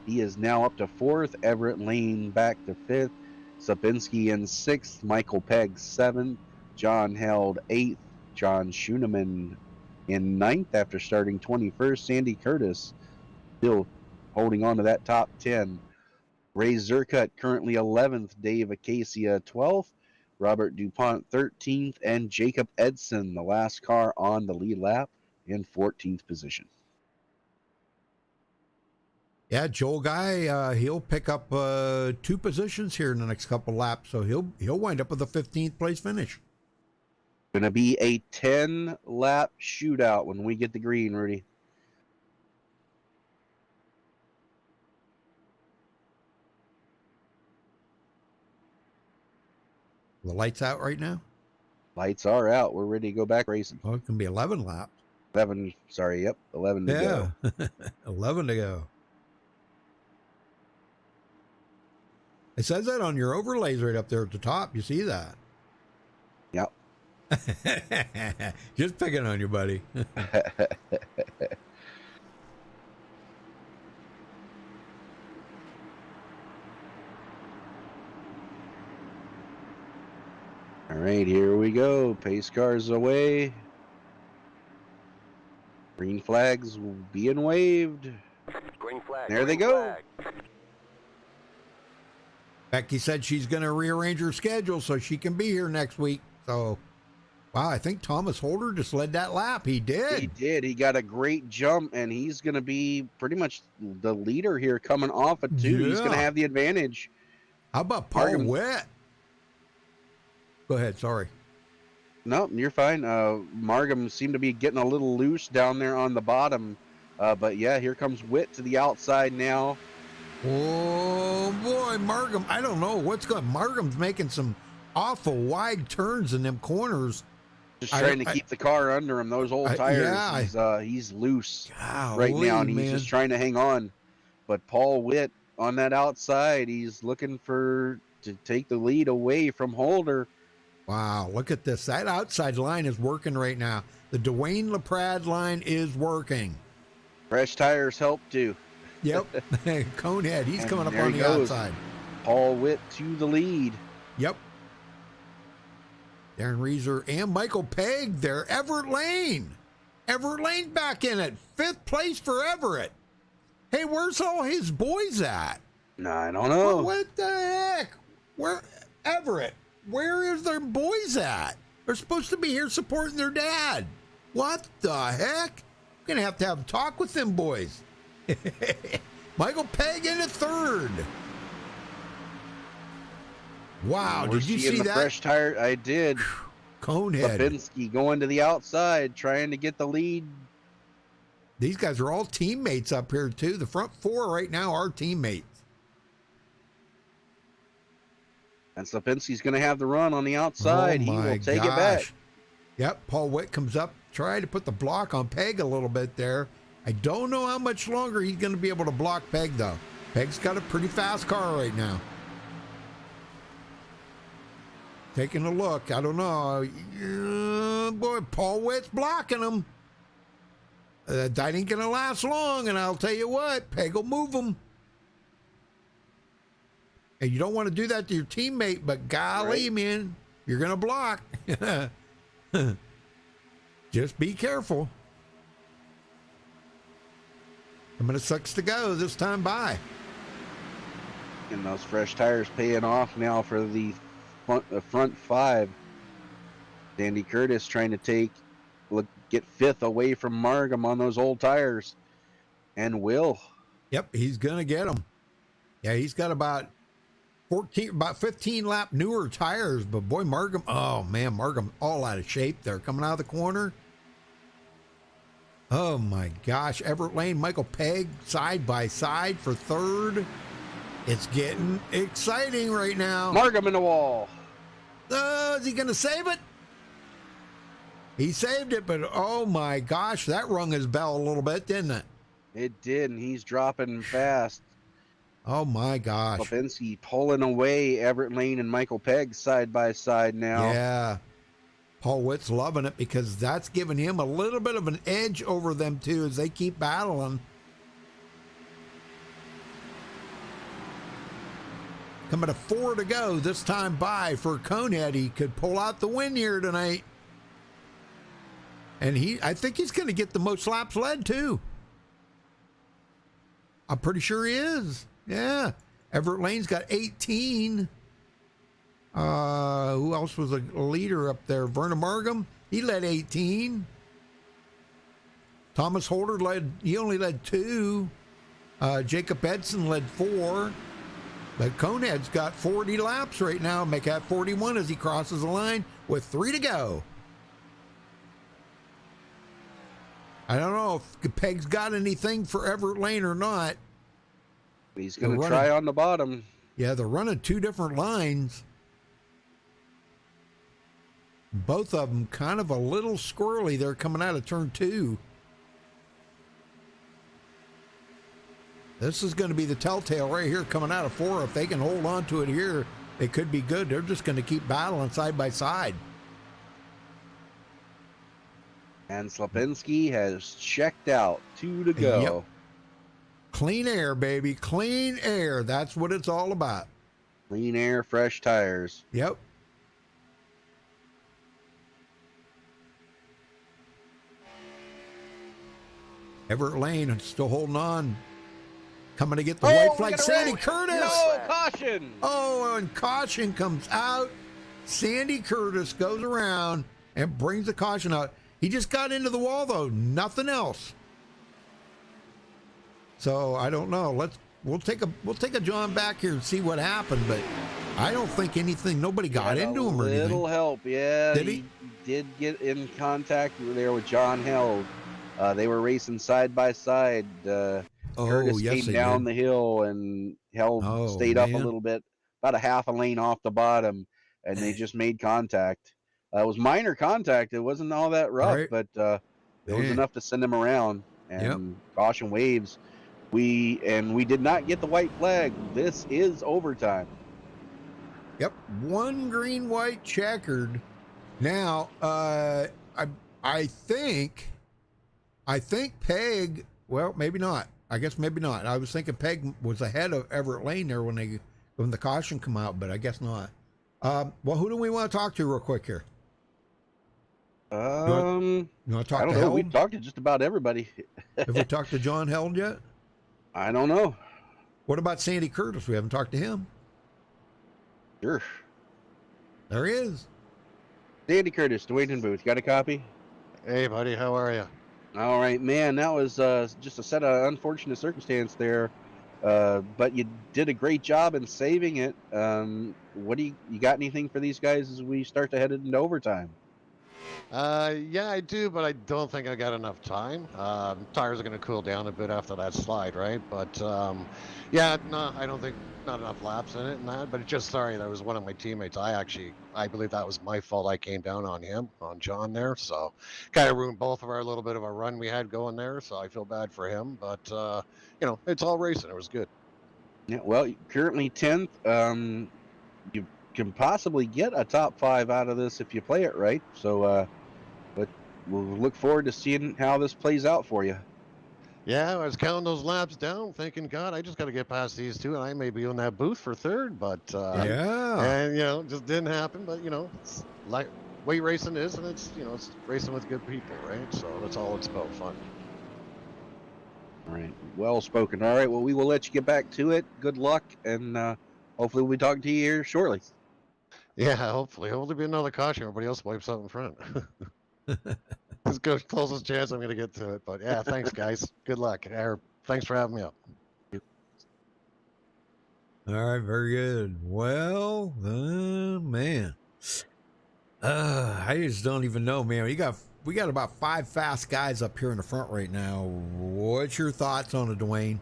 He is now up to fourth. Everett Lane back to fifth. Sapinski in sixth. Michael Pegg seventh. John Held eighth. John Schooneman in ninth after starting 21st. Sandy Curtis still holding on to that top 10. Ray Zerkut currently 11th. Dave Acacia 12th. Robert DuPont 13th. And Jacob Edson, the last car on the lead lap, in 14th position. Yeah, Joel Guy, he'll pick up 2 positions here in the next couple laps, so he'll wind up with a 15th place finish. Going to be a 10-lap shootout when we get the green, Rudy. The lights out right now? Lights are out. We're ready to go back racing. Oh, it can be 11 laps. 11 to go. 11 to go. It says that on your overlays right up there at the top. You see that? Yep. Just picking on you, buddy. All right, here we go. Pace cars away. Green flags being waved. Green flag. There they go. Flag. Becky said she's going to rearrange her schedule so she can be here next week. So, wow, I think Thomas Holder just led that lap. He did. He did. He got a great jump, and he's going to be pretty much the leader here coming off of 2. Yeah. He's going to have the advantage. How about Paul Witt? Go ahead. Sorry. No, you're fine. Markham seemed to be getting a little loose down there on the bottom. But, yeah, here comes Witt to the outside now. Oh, boy, Markham. I don't know what's going on. Markham's making some awful wide turns in them corners. Just trying to keep the car under him. Those old tires, he's loose right now, and he's just trying to hang on. But Paul Witt on that outside, he's looking to take the lead away from Holder. Wow, look at this. That outside line is working right now. The Dwayne LaPrade line is working. Fresh tires help too. Yep. Conehead, he's coming up on the outside. Paul Witt to the lead. Yep. Darren Reeser and Michael Pegg there. Everett Lane. Everett Lane back in it. 5th place for Everett. Hey, where's all his boys at? No, I don't know. What the heck? Where Everett? Where is their boys at? They're supposed to be here supporting their dad. What the heck? I'm going to have a talk with them boys. Michael Pegg in at 3rd. Wow, did you see that? Fresh tire, I did. Conehead. Babinski going to the outside, trying to get the lead. These guys are all teammates up here, too. The front 4 right now are teammates. And Sapinski's going to have the run on the outside. He will take it back. Yep, Paul Witt comes up, try to put the block on Pegg a little bit there. I don't know how much longer he's going to be able to block Pegg, though. Pegg's got a pretty fast car right now. Taking a look. I don't know. Boy, Paul Witt's blocking him. That ain't going to last long, and I'll tell you what, Pegg will move him. And you don't want to do that to your teammate, but golly, man, you're going to block. Just be careful. A minute sucks to go this time by. And those fresh tires paying off now for the front 5. Sandy Curtis trying to get fifth away from Margam on those old tires, and will. Yep, he's gonna get them. Yeah, he's got about 15 lap newer tires, but boy, Margam, oh man, Margam all out of shape there, coming out of the corner. Oh my gosh, Everett Lane, Michael Pegg side by side for third. It's getting exciting right now. Margam in the wall. Is he going to save it? He saved it, but oh my gosh, that rung his bell a little bit, didn't it? It did, and he's dropping fast. Oh my gosh. Lipinski pulling away Everett Lane and Michael Pegg side by side now. Yeah. Paul Witt's loving it because that's giving him a little bit of an edge over them two as they keep battling. Coming to 4 to go this time by for Conehead. He could pull out the win here tonight. And I think he's going to get the most laps led too. I'm pretty sure he is. Yeah. Everett Lane's got 18. Who else was a leader up there? Vernon Margam. He led 18. Thomas Holder only led 2. Jacob Edson led 4. But Conehead's got 40 laps right now. Make that 41 as he crosses the line with 3 to go. I don't know if Pegg's got anything for Everett Lane or not. He's going to try on the bottom. Yeah, they're running 2 different lines. Both of them kind of a little squirrely. They're coming out of turn 2. This is going to be the telltale right here coming out of 4. If they can hold on to it here, it could be good. They're just going to keep battling side by side. And Slapinski has checked out. 2 to go. Yep. Clean air, baby. Clean air. That's what it's all about. Clean air, fresh tires. Yep. Everett Lane still holding on. Coming to get the white flag. Sandy Curtis. No, caution. Oh, and caution comes out. Sandy Curtis goes around and brings the caution out. He just got into the wall, though. Nothing else. So I don't know. We'll take a John back here and see what happened, but I don't think anything. Nobody got into him or anything. Little help, yeah. Did he? Did get in contact there with John Held. They were racing side by side. Curtis came down the hill and Held stayed up a little bit, about a half a lane off the bottom, and they just made contact. It was minor contact. It wasn't all that rough, but it was enough to send him around. And caution waves. We did not get the white flag. This is overtime. Yep, 1 green, white, checkered. Now, I think Pegg. Well, maybe not. I guess maybe not. I was thinking Pegg was ahead of Everett Lane there when the caution come out, but I guess not. Well, who do we want to talk to real quick here? You want to talk I don't to know. Held? We've talked to just about everybody. Have we talked to John Held yet? I don't know. What about Sandy Curtis? We haven't talked to him. Sure. There he is. Sandy Curtis, Dwayne Booth. Got a copy? Hey, buddy. How are you? All right, man. That was just a set of unfortunate circumstance there. But you did a great job in saving it. What do you got anything for these guys as we start to head into overtime? Yeah, I do, but I don't think I got enough time. Tires are going to cool down a bit after that slide, right? But yeah, no, I don't think not enough laps in it and that. But it's just sorry, that was one of my teammates. I believe that was my fault. I came down on him, on John there, so kind of ruined both of our little bit of a run we had going there. So I feel bad for him, but you know, it's all racing. It was good. Yeah, well, currently 10th. You can possibly get a top 5 out of this if you play it right. So, but we'll look forward to seeing how this plays out for you. Yeah, I was counting those laps down, thinking, God, I just got to get past these two, and I may be in that booth for third. But and you know, it just didn't happen. But you know, it's like way racing is, and it's it's racing with good people, right? So that's all it's about, fun. All right, well spoken. All right, well, we will let you get back to it. Good luck, and hopefully we'll be talking to you here shortly. Yeah, hopefully. Hopefully be another caution. Everybody else wipes out in front. It's the closest chance I'm going to get to it. But yeah, thanks, guys. Good luck. Thanks for having me up. All right, very good. Well, man, I just don't even know, man. We got about 5 fast guys up here in the front right now. What's your thoughts on it, Dwayne?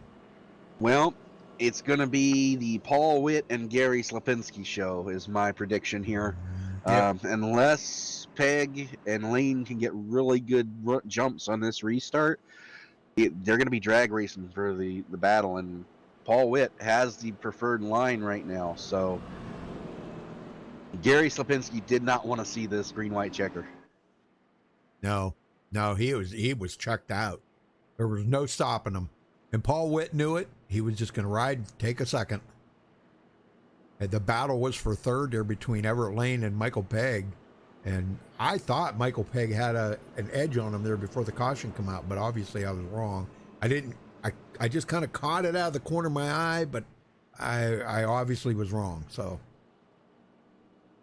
Well, it's going to be the Paul Witt and Gary Slapinski show is my prediction here. Yep. Unless Peg and Lane can get really good jumps on this restart, they're going to be drag racing for the battle, and Paul Witt has the preferred line right now. So Gary Slapinski did not want to see this green-white checker. No, he was checked out. There was no stopping him. And Paul Witt knew it. He was just going to ride, take a second. And the battle was for third there between Everett Lane and Michael Pegg. And I thought Michael Pegg had an edge on him there before the caution come out, but obviously I was wrong. I just kind of caught it out of the corner of my eye, but I obviously was wrong. So,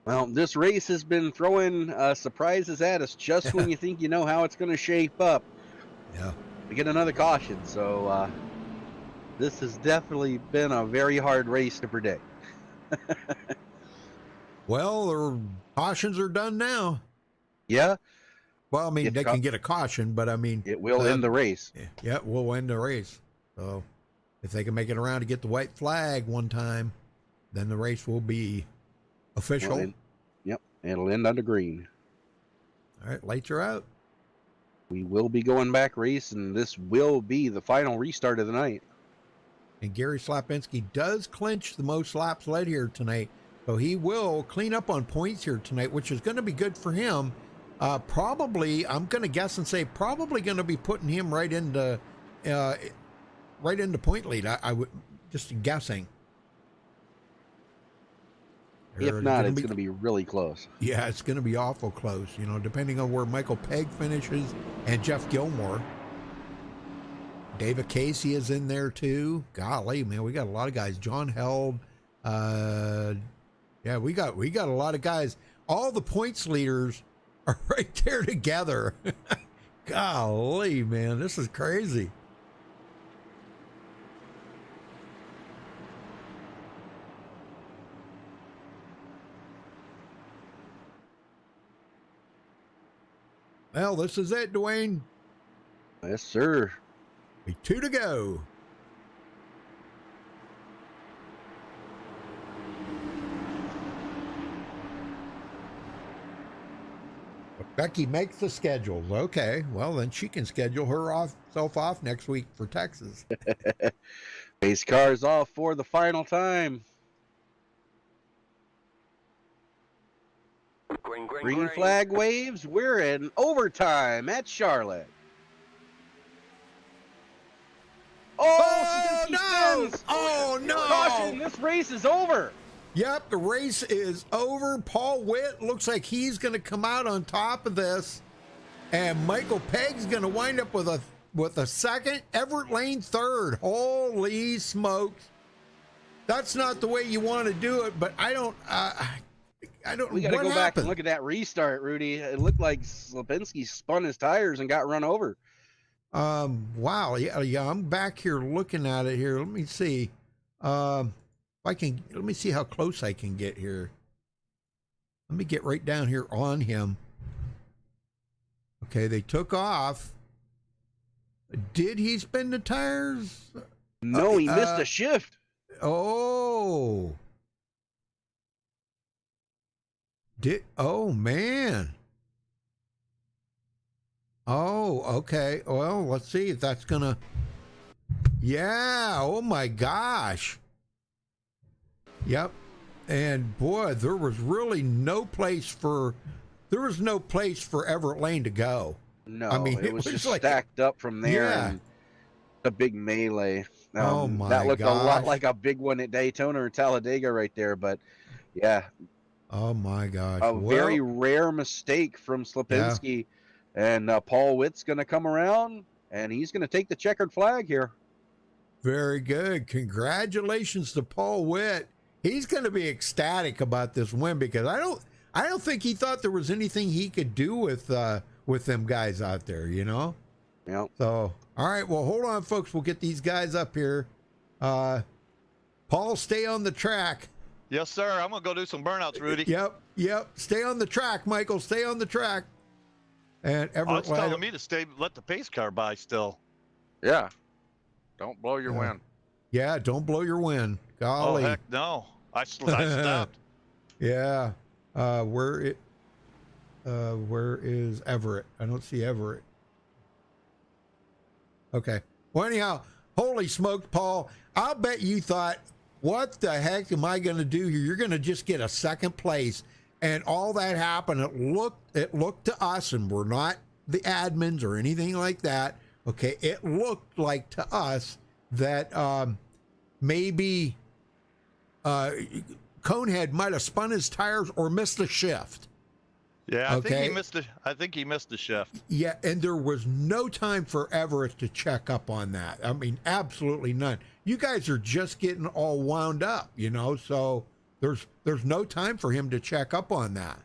well, this race has been throwing surprises at us just when you think you know how it's going to shape up. Yeah. We get another caution, so this has definitely been a very hard race to predict. Well, their cautions are done now. Yeah. Well, I mean, they can get a caution, but I mean, it will end the race. Yeah, it will end the race. So, if they can make it around to get the white flag one time, then the race will be official. Well, yep, it'll end under green. All right, lights are out. We will be going back race, and this will be the final restart of the night. And Gary Slapinski does clinch the most laps led here tonight, so he will clean up on points here tonight, which is going to be good for him. Probably, I'm going to guess and say, probably going to be putting him right into point lead. I would just guessing. If not, it's going to be really close. Yeah, it's going to be awful close. You know, depending on where Michael Pegg finishes and Jeff Gilmore. David Casey is in there too. Golly, man, we got a lot of guys. John Held. Yeah, we got a lot of guys. All the points leaders are right there together. Golly, man, this is crazy. Well, this is it, Dwayne. Yes, sir. 2 to go. Becky makes the schedules. Okay, well, then she can schedule herself off next week for Texas. Pace cars off for the final time. Green flag waves. We're in overtime at Charlotte. Oh no! Spins. Oh no! Caution! This race is over. Yep, the race is over. Paul Witt looks like he's going to come out on top of this, and Michael Pegg's going to wind up with a second. Everett Lane third. Holy smokes! That's not the way you want to do it, but I don't. We got to go back and look at that restart, Rudy. It looked like Slapinski spun his tires and got run over. Wow. Yeah. I'm back here looking at it here. Let me see. If I can, let me see how close I can get here. Let me get right down here on him. Okay, they took off. Did he spin the tires? No, he missed a shift. Oh. Oh, man. Oh, okay. Well, let's see if that's going to. Yeah. Oh, my gosh. Yep. And boy, there was really no place for Everett Lane to go. No, I mean, it was just like, stacked up from there. Yeah. And a big melee. Oh my That looked gosh. a lot like a big one at Daytona or Talladega right there, but yeah. Oh my gosh. A very rare mistake from Slapinski. Yeah. And Paul Witt's going to come around, and he's going to take the checkered flag here. Very good. Congratulations to Paul Witt. he's going to be ecstatic about this win because I don't think he thought there was anything he could do with them guys out there, you know? Yeah. So, all right, well, hold on, folks. We'll get these guys up here. Paul, stay on the track. Yes, sir. I'm going to go do some burnouts, Rudy. Yep. Stay on the track, Michael. Stay on the track. And Everett, it's telling me to let the pace car by still. Yeah. Don't blow your wind. Yeah, don't blow your wind. Golly. Oh, heck no. I stopped. Yeah. Where is Everett? I don't see Everett. Okay. Well, anyhow, holy smokes, Paul. I'll bet you thought, what the heck am I going to do here? You're going to just get a second place. And all that happened. It looked to us, and we're not the admins or anything like that. Okay. It looked like to us that maybe Conehead might have spun his tires or missed a shift. Yeah, I think he missed the shift. Yeah, and there was no time for Everett to check up on that. I mean, absolutely none. You guys are just getting all wound up, you know, so there's no time for him to check up on that.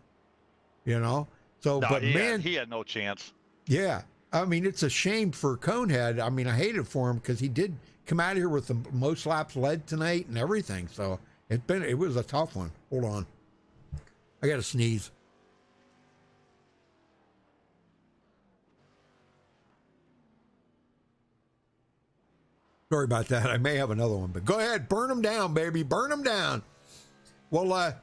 You know? So No, but he had no chance. Yeah. I mean, it's a shame for Conehead. I mean, I hate it for him because he did come out of here with the most laps led tonight and everything. So it was a tough one. Hold on. I got to sneeze. Sorry about that. I may have another one, but go ahead. Burn them down, baby. Burn them down. Well,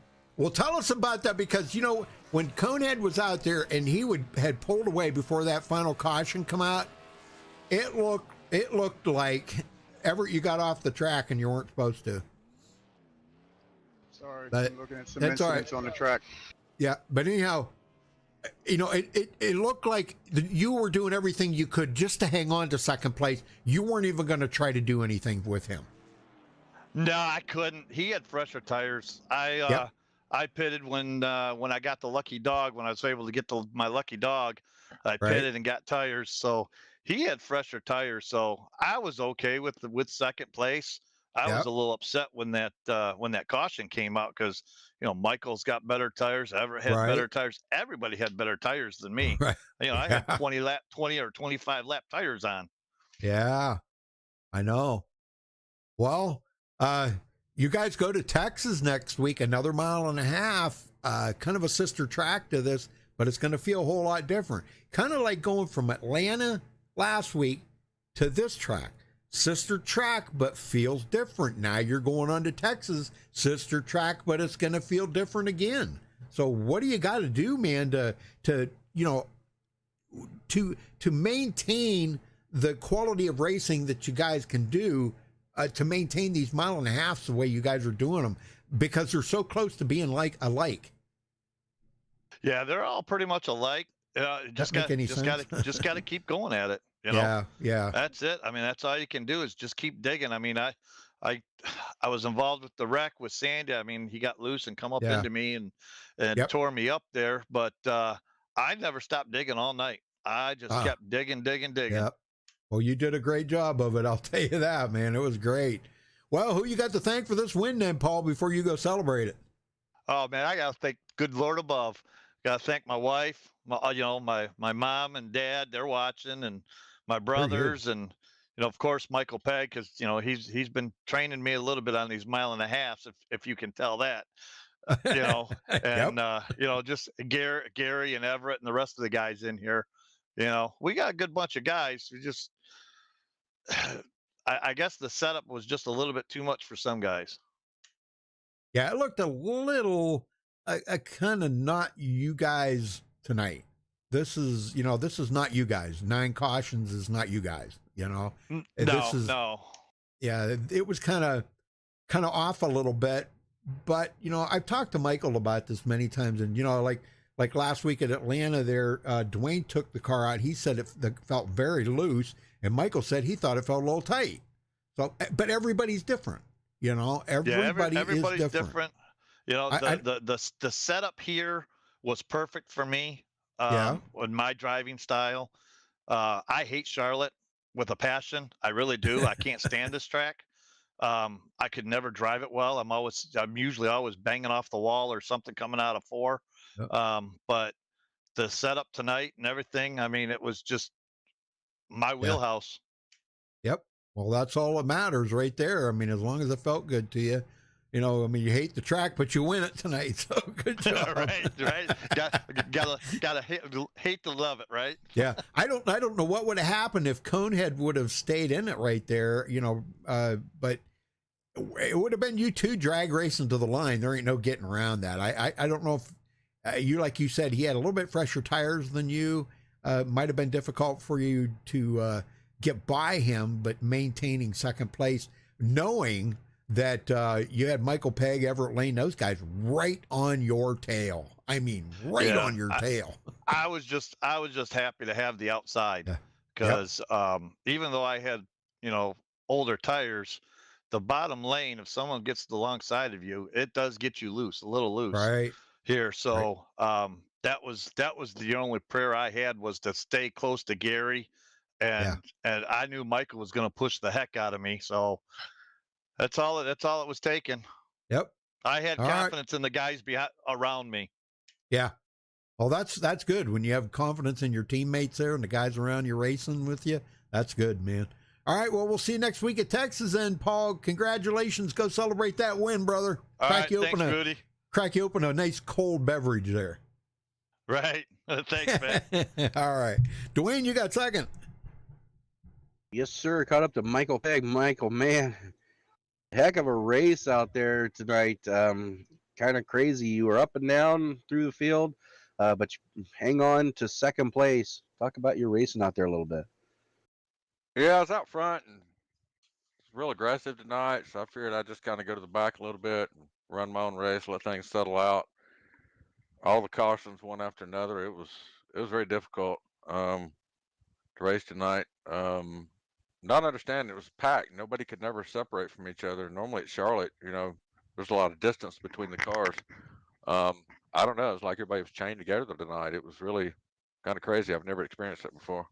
tell us about that because, you know, when Conehead was out there and he had pulled away before that final caution come out, it looked like Everett, you got off the track and you weren't supposed to. Sorry, But I'm looking at some that's all incidents right. on the track. Yeah, but anyhow, you know, it looked like you were doing everything you could just to hang on to second place. You weren't even going to try to do anything with him. No, I couldn't. He had fresher tires. I pitted when I got the lucky dog. When I was able to get my lucky dog, I pitted and got tires. So he had fresher tires. So I was okay with second place. I was a little upset when that caution came out because, you know, Michael's got better tires. Everett had better tires. Everybody had better tires than me. Right. You know, I had 20 or 25 lap tires on. Yeah, I know. Well, you guys go to Texas next week, another 1.5 miles, kind of a sister track to this, but it's going to feel a whole lot different. Kind of like going from Atlanta last week to this track. Sister track, but feels different. Now you're going on to Texas, sister track, but it's going to feel different again. So what do you got to do, man, to you know, to maintain the quality of racing that you guys can do, to maintain these 1.5 miles the way you guys are doing them, because they're so close to being alike. Yeah, they're all pretty much alike. Just got to keep going at it. You know? Yeah. That's it. I mean, that's all you can do is just keep digging. I mean, I was involved with the wreck with Sandy. I mean, he got loose and come up into me and tore me up there. But I never stopped digging all night. I just kept digging. Yep. Well, you did a great job of it. I'll tell you that, man. It was great. Well, who you got to thank for this win then, Paul, before you go celebrate it? Oh man, I got to thank good Lord above. Got to thank my wife, my mom and dad. They're watching, and my brothers, and you know, of course, Michael Pegg, because you know he's been training me a little bit on these 1.5 miles, if you can tell that. You know, and you know, just Gary and Everett and the rest of the guys in here. You know, we got a good bunch of guys. We just, I guess the setup was just a little bit too much for some guys. Yeah, it looked a little kind of not you guys tonight. This is not you guys. 9 cautions is not you guys, you know. No. Yeah, it was kind of off a little bit, but you know, I've talked to Michael about this many times, and you know, like last week at Atlanta there, Dwayne took the car out. He said it felt very loose, and Michael said he thought it felt a little tight. So, but everybody's different, you know. Everybody's is different. You know, the setup here was perfect for me. With my driving style. I hate Charlotte with a passion. I really do. I can't stand this track. I could never drive it well. I'm usually always banging off the wall or something coming out of 4. But the setup tonight and everything, I mean, it was just my wheelhouse. Yep. Well, that's all that matters right there. I mean, as long as it felt good to you, you know, I mean, you hate the track, but you win it tonight. So good job. right. Gotta hate to love it, right? Yeah. I don't know what would have happened if Conehead would have stayed in it right there, you know, but it would have been you two drag racing to the line. There ain't no getting around that. I don't know if you, like you said, he had a little bit fresher tires than you. Might have been difficult for you to get by him, but maintaining second place, knowing that you had Michael Pegg, Everett Lane, those guys right on your tail. I mean, right on your tail. I was just happy to have the outside because even though I had, you know, older tires, the bottom lane, if someone gets alongside of you, it does get you loose, a little loose here. So that was the only prayer I had, was to stay close to Gary, and I knew Michael was going to push the heck out of me. So that's all it was taking. Yep. I had confidence in the guys around me. Yeah. Well, that's good when you have confidence in your teammates there and the guys around you racing with you. That's good, man. All right, well, we'll see you next week at Texas. And Paul, congratulations. Go celebrate that win, brother. All right, thanks, Rudy. Crack you open a nice cold beverage there. Right. Thanks, man. All right. Dwayne, you got second. Yes, sir. Caught up to Michael Pegg. Michael, man, heck of a race out there tonight. Kind of crazy. You were up and down through the field, but you hang on to second place. Talk about your racing out there a little bit. Yeah, I was out front and real aggressive tonight, so I figured I'd just kind of go to the back a little bit and run my own race, let things settle out. All the cautions, one after another. It was very difficult to race tonight. Not understanding it was packed. Nobody could never separate from each other. Normally at Charlotte, you know, there's a lot of distance between the cars. I don't know. It's like everybody was chained together tonight. It was really kind of crazy. I've never experienced it before.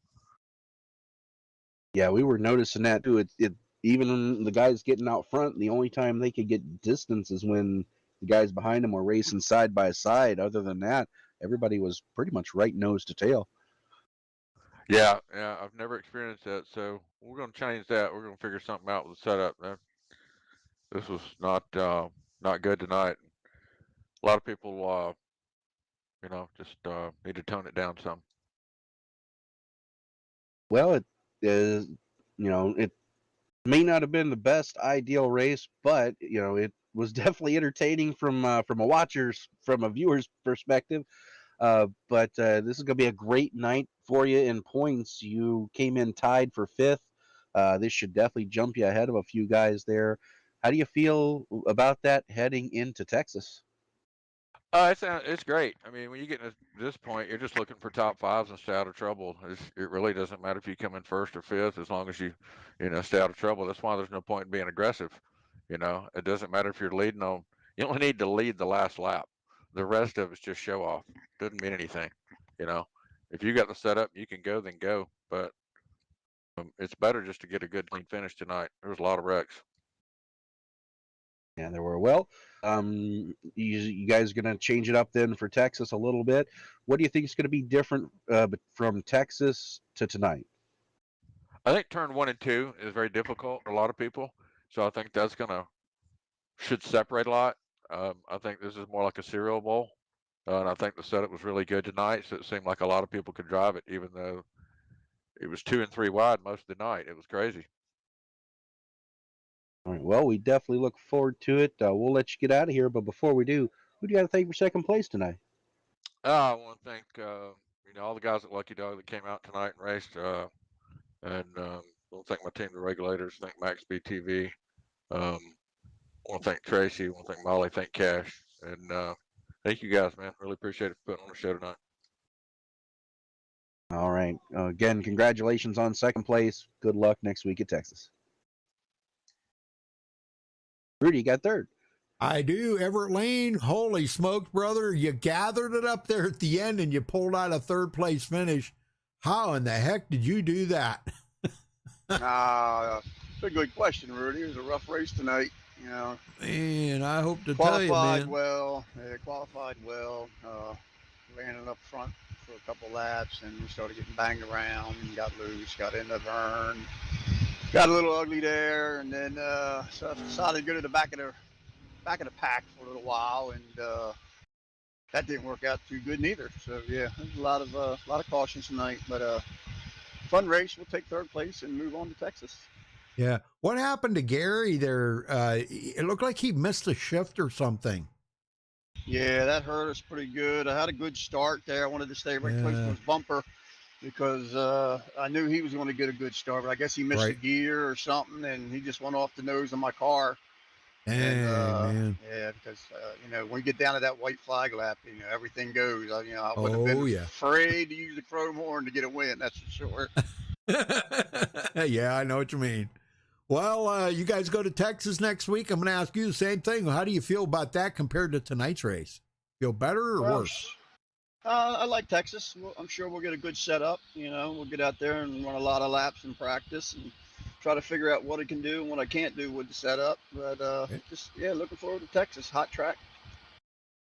Yeah, we were noticing that too. It even the guys getting out front, the only time they could get distance is when the guys behind them were racing side by side. Other than that, everybody was pretty much right nose to tail. Yeah, I've never experienced that, so we're going to change that. We're going to figure something out with the setup. This was not good tonight. A lot of people, you know, just need to tone it down some. Well, it is, you know, it may not have been the best ideal race, but you know, it was definitely entertaining from a viewer's perspective. But this is going to be a great night for you in points. You came in tied for 5th. This should definitely jump you ahead of a few guys there. How do you feel about that heading into Texas? It's great. I mean, when you get to this point, you're just looking for top fives and stay out of trouble. It really doesn't matter if you come in 1st or 5th, as long as you stay out of trouble. That's why there's no point in being aggressive. You know, it doesn't matter if you're leading on. You only need to lead the last lap. The rest of it's just show off. Doesn't mean anything. You know, if you got the setup, you can go, then go. But it's better just to get a good clean finish tonight. There was a lot of wrecks. Yeah, there were. Well, you guys are going to change it up then for Texas a little bit. What do you think is going to be different from Texas to tonight? I think turn 1 and 2 is very difficult for a lot of people. So I think that's should separate a lot. I think this is more like a cereal bowl. And I think the setup was really good tonight. So it seemed like a lot of people could drive it, even though it was 2 and 3 wide most of the night. It was crazy. All right. Well, we definitely look forward to it. We'll let you get out of here, but before we do, who do you got to thank for second place tonight? I want to thank all the guys at Lucky Dog that came out tonight and raced, and I want to thank my team, the regulators. Thank MaxspeedTV. I want to thank Tracy. I want to thank Molly. Thank Cash, and thank you guys, man. Really appreciate it for putting on the show tonight. All right. Again, congratulations on second place. Good luck next week at Texas. Rudy, you got 3rd. I do. Everett Lane, holy smokes, brother. You gathered it up there at the end and you pulled out a 3rd place finish. How in the heck did you do that? It's a good question, Rudy. It was a rough race tonight. You know, Man, I hope to tell you, qualified man. well. Qualified well. Landed up front for a couple laps, and we started getting banged around. And got loose. Got into Vern. Got a little ugly there, and then so I decided to go to the back of the pack for a little while, and that didn't work out too good neither. So yeah, there's a lot of cautions tonight, but fun race. We'll take third place and move on to Texas. Yeah. What happened to Gary there? It looked like he missed a shift or something. Yeah, that hurt us pretty good. I had a good start there. I wanted to stay right close to his bumper because I knew he was going to get a good start, but I guess he missed a gear or something, and he just went off the nose of my car. Dang, man. Yeah, because you know, when you get down to that white flag lap, you know, everything goes. You know, I would have been afraid to use the chrome horn to get a win. That's for sure. Yeah, I know what you mean. Well, you guys go to Texas next week. I'm going to ask you the same thing. How do you feel about that compared to tonight's race? Feel better or worse? I like Texas. I'm sure we'll get a good setup. You know, we'll get out there and run a lot of laps in practice and try to figure out what I can do and what I can't do with the setup. But just looking forward to Texas. Hot track.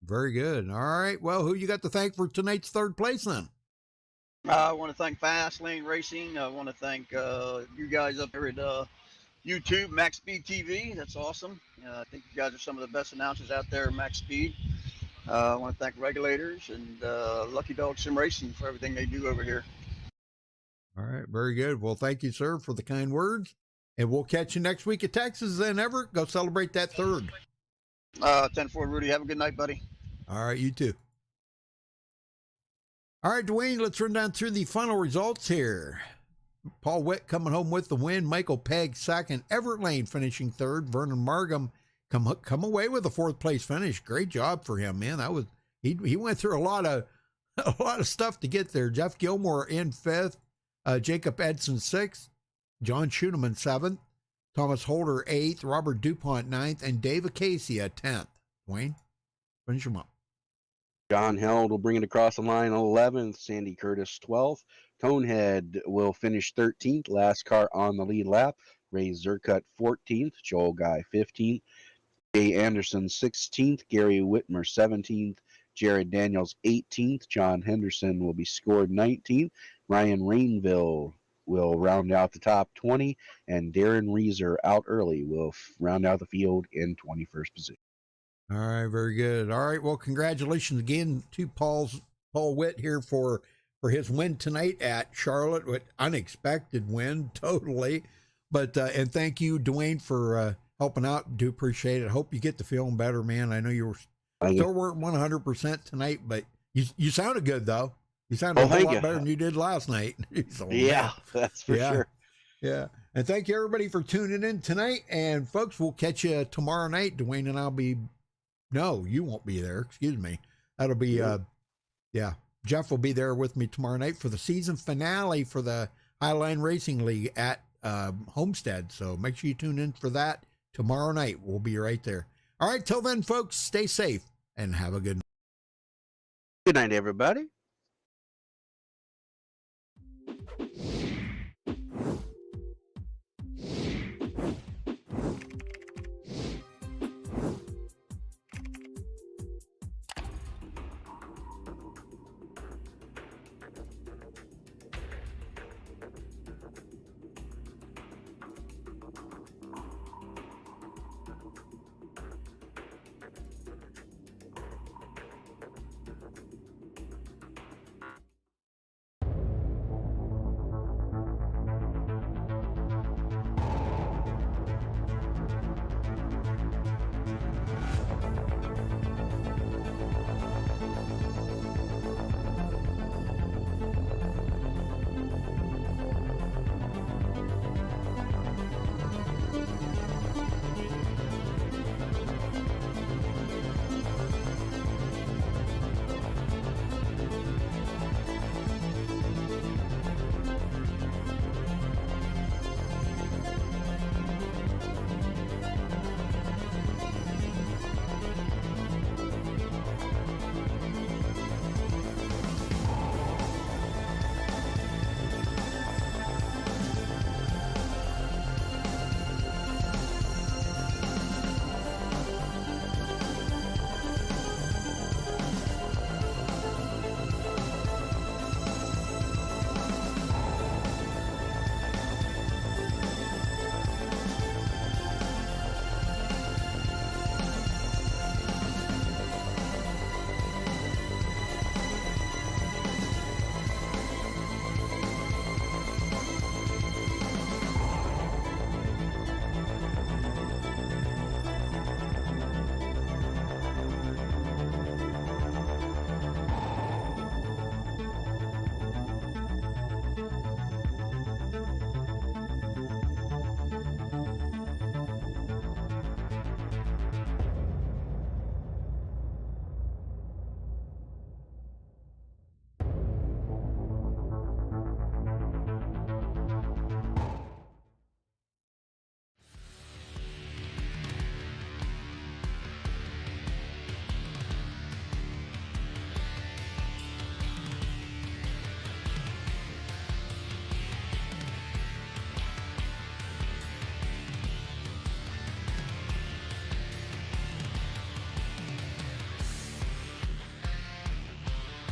Very good. All right. Well, who you got to thank for tonight's third place then? I want to thank Fast Lane Racing. I want to thank you guys up there at YouTube, MaxspeedTV. That's awesome. I think you guys are some of the best announcers out there at Max Speed. I want to thank Regulators and Lucky Dog Sim Racing for everything they do over here. All right. Very good. Well, thank you, sir, for the kind words. And we'll catch you next week at Texas then, Everett. Go celebrate that third. 10-4, Rudy. Have a good night, buddy. All right. You too. All right, Dwayne, let's run down through the final results here. Paul Witt coming home with the win. Michael Pegg second. Everett Lane finishing third. Vernon Margam come away with a fourth place finish. Great job for him, man. That was he went through a lot of stuff to get there. Jeff Gilmore in fifth. Jacob Edson sixth. John Schuneman seventh. Thomas Holder eighth. Robert DuPont ninth, and Dave Acacia 10th. Dwayne, finish him up. John Held will bring it across the line 11th. Sandy Curtis 12th. Conehead will finish 13th. Last car on the lead lap. Ray Zerkut 14th. Joel Guy 15th. Jay Anderson 16th. Gary Whitmer 17th. Jared Daniels 18th. John Henderson will be scored 19th. Ryan Rainville will round out the top 20. And Darren Reeser out early will round out the field in 21st position. All right, very good. All right, well, congratulations again to Paul Witt here for his win tonight at Charlotte. What unexpected win, totally. But and thank you, Dwayne, for helping out. Do appreciate it. Hope you get to feeling better, man. I know you still weren't 100% tonight, but you sounded good though. You sounded a whole lot better than you did last night. So, yeah, that's for sure. Yeah. And thank you everybody for tuning in tonight. And folks, we'll catch you tomorrow night. Dwayne and I'll be. No, you won't be there. Excuse me. That'll be, Jeff will be there with me tomorrow night for the season finale for the Highline Racing League at Homestead. So make sure you tune in for that tomorrow night. We'll be right there. All right. Till then, folks, stay safe and have a good night. Good night, everybody.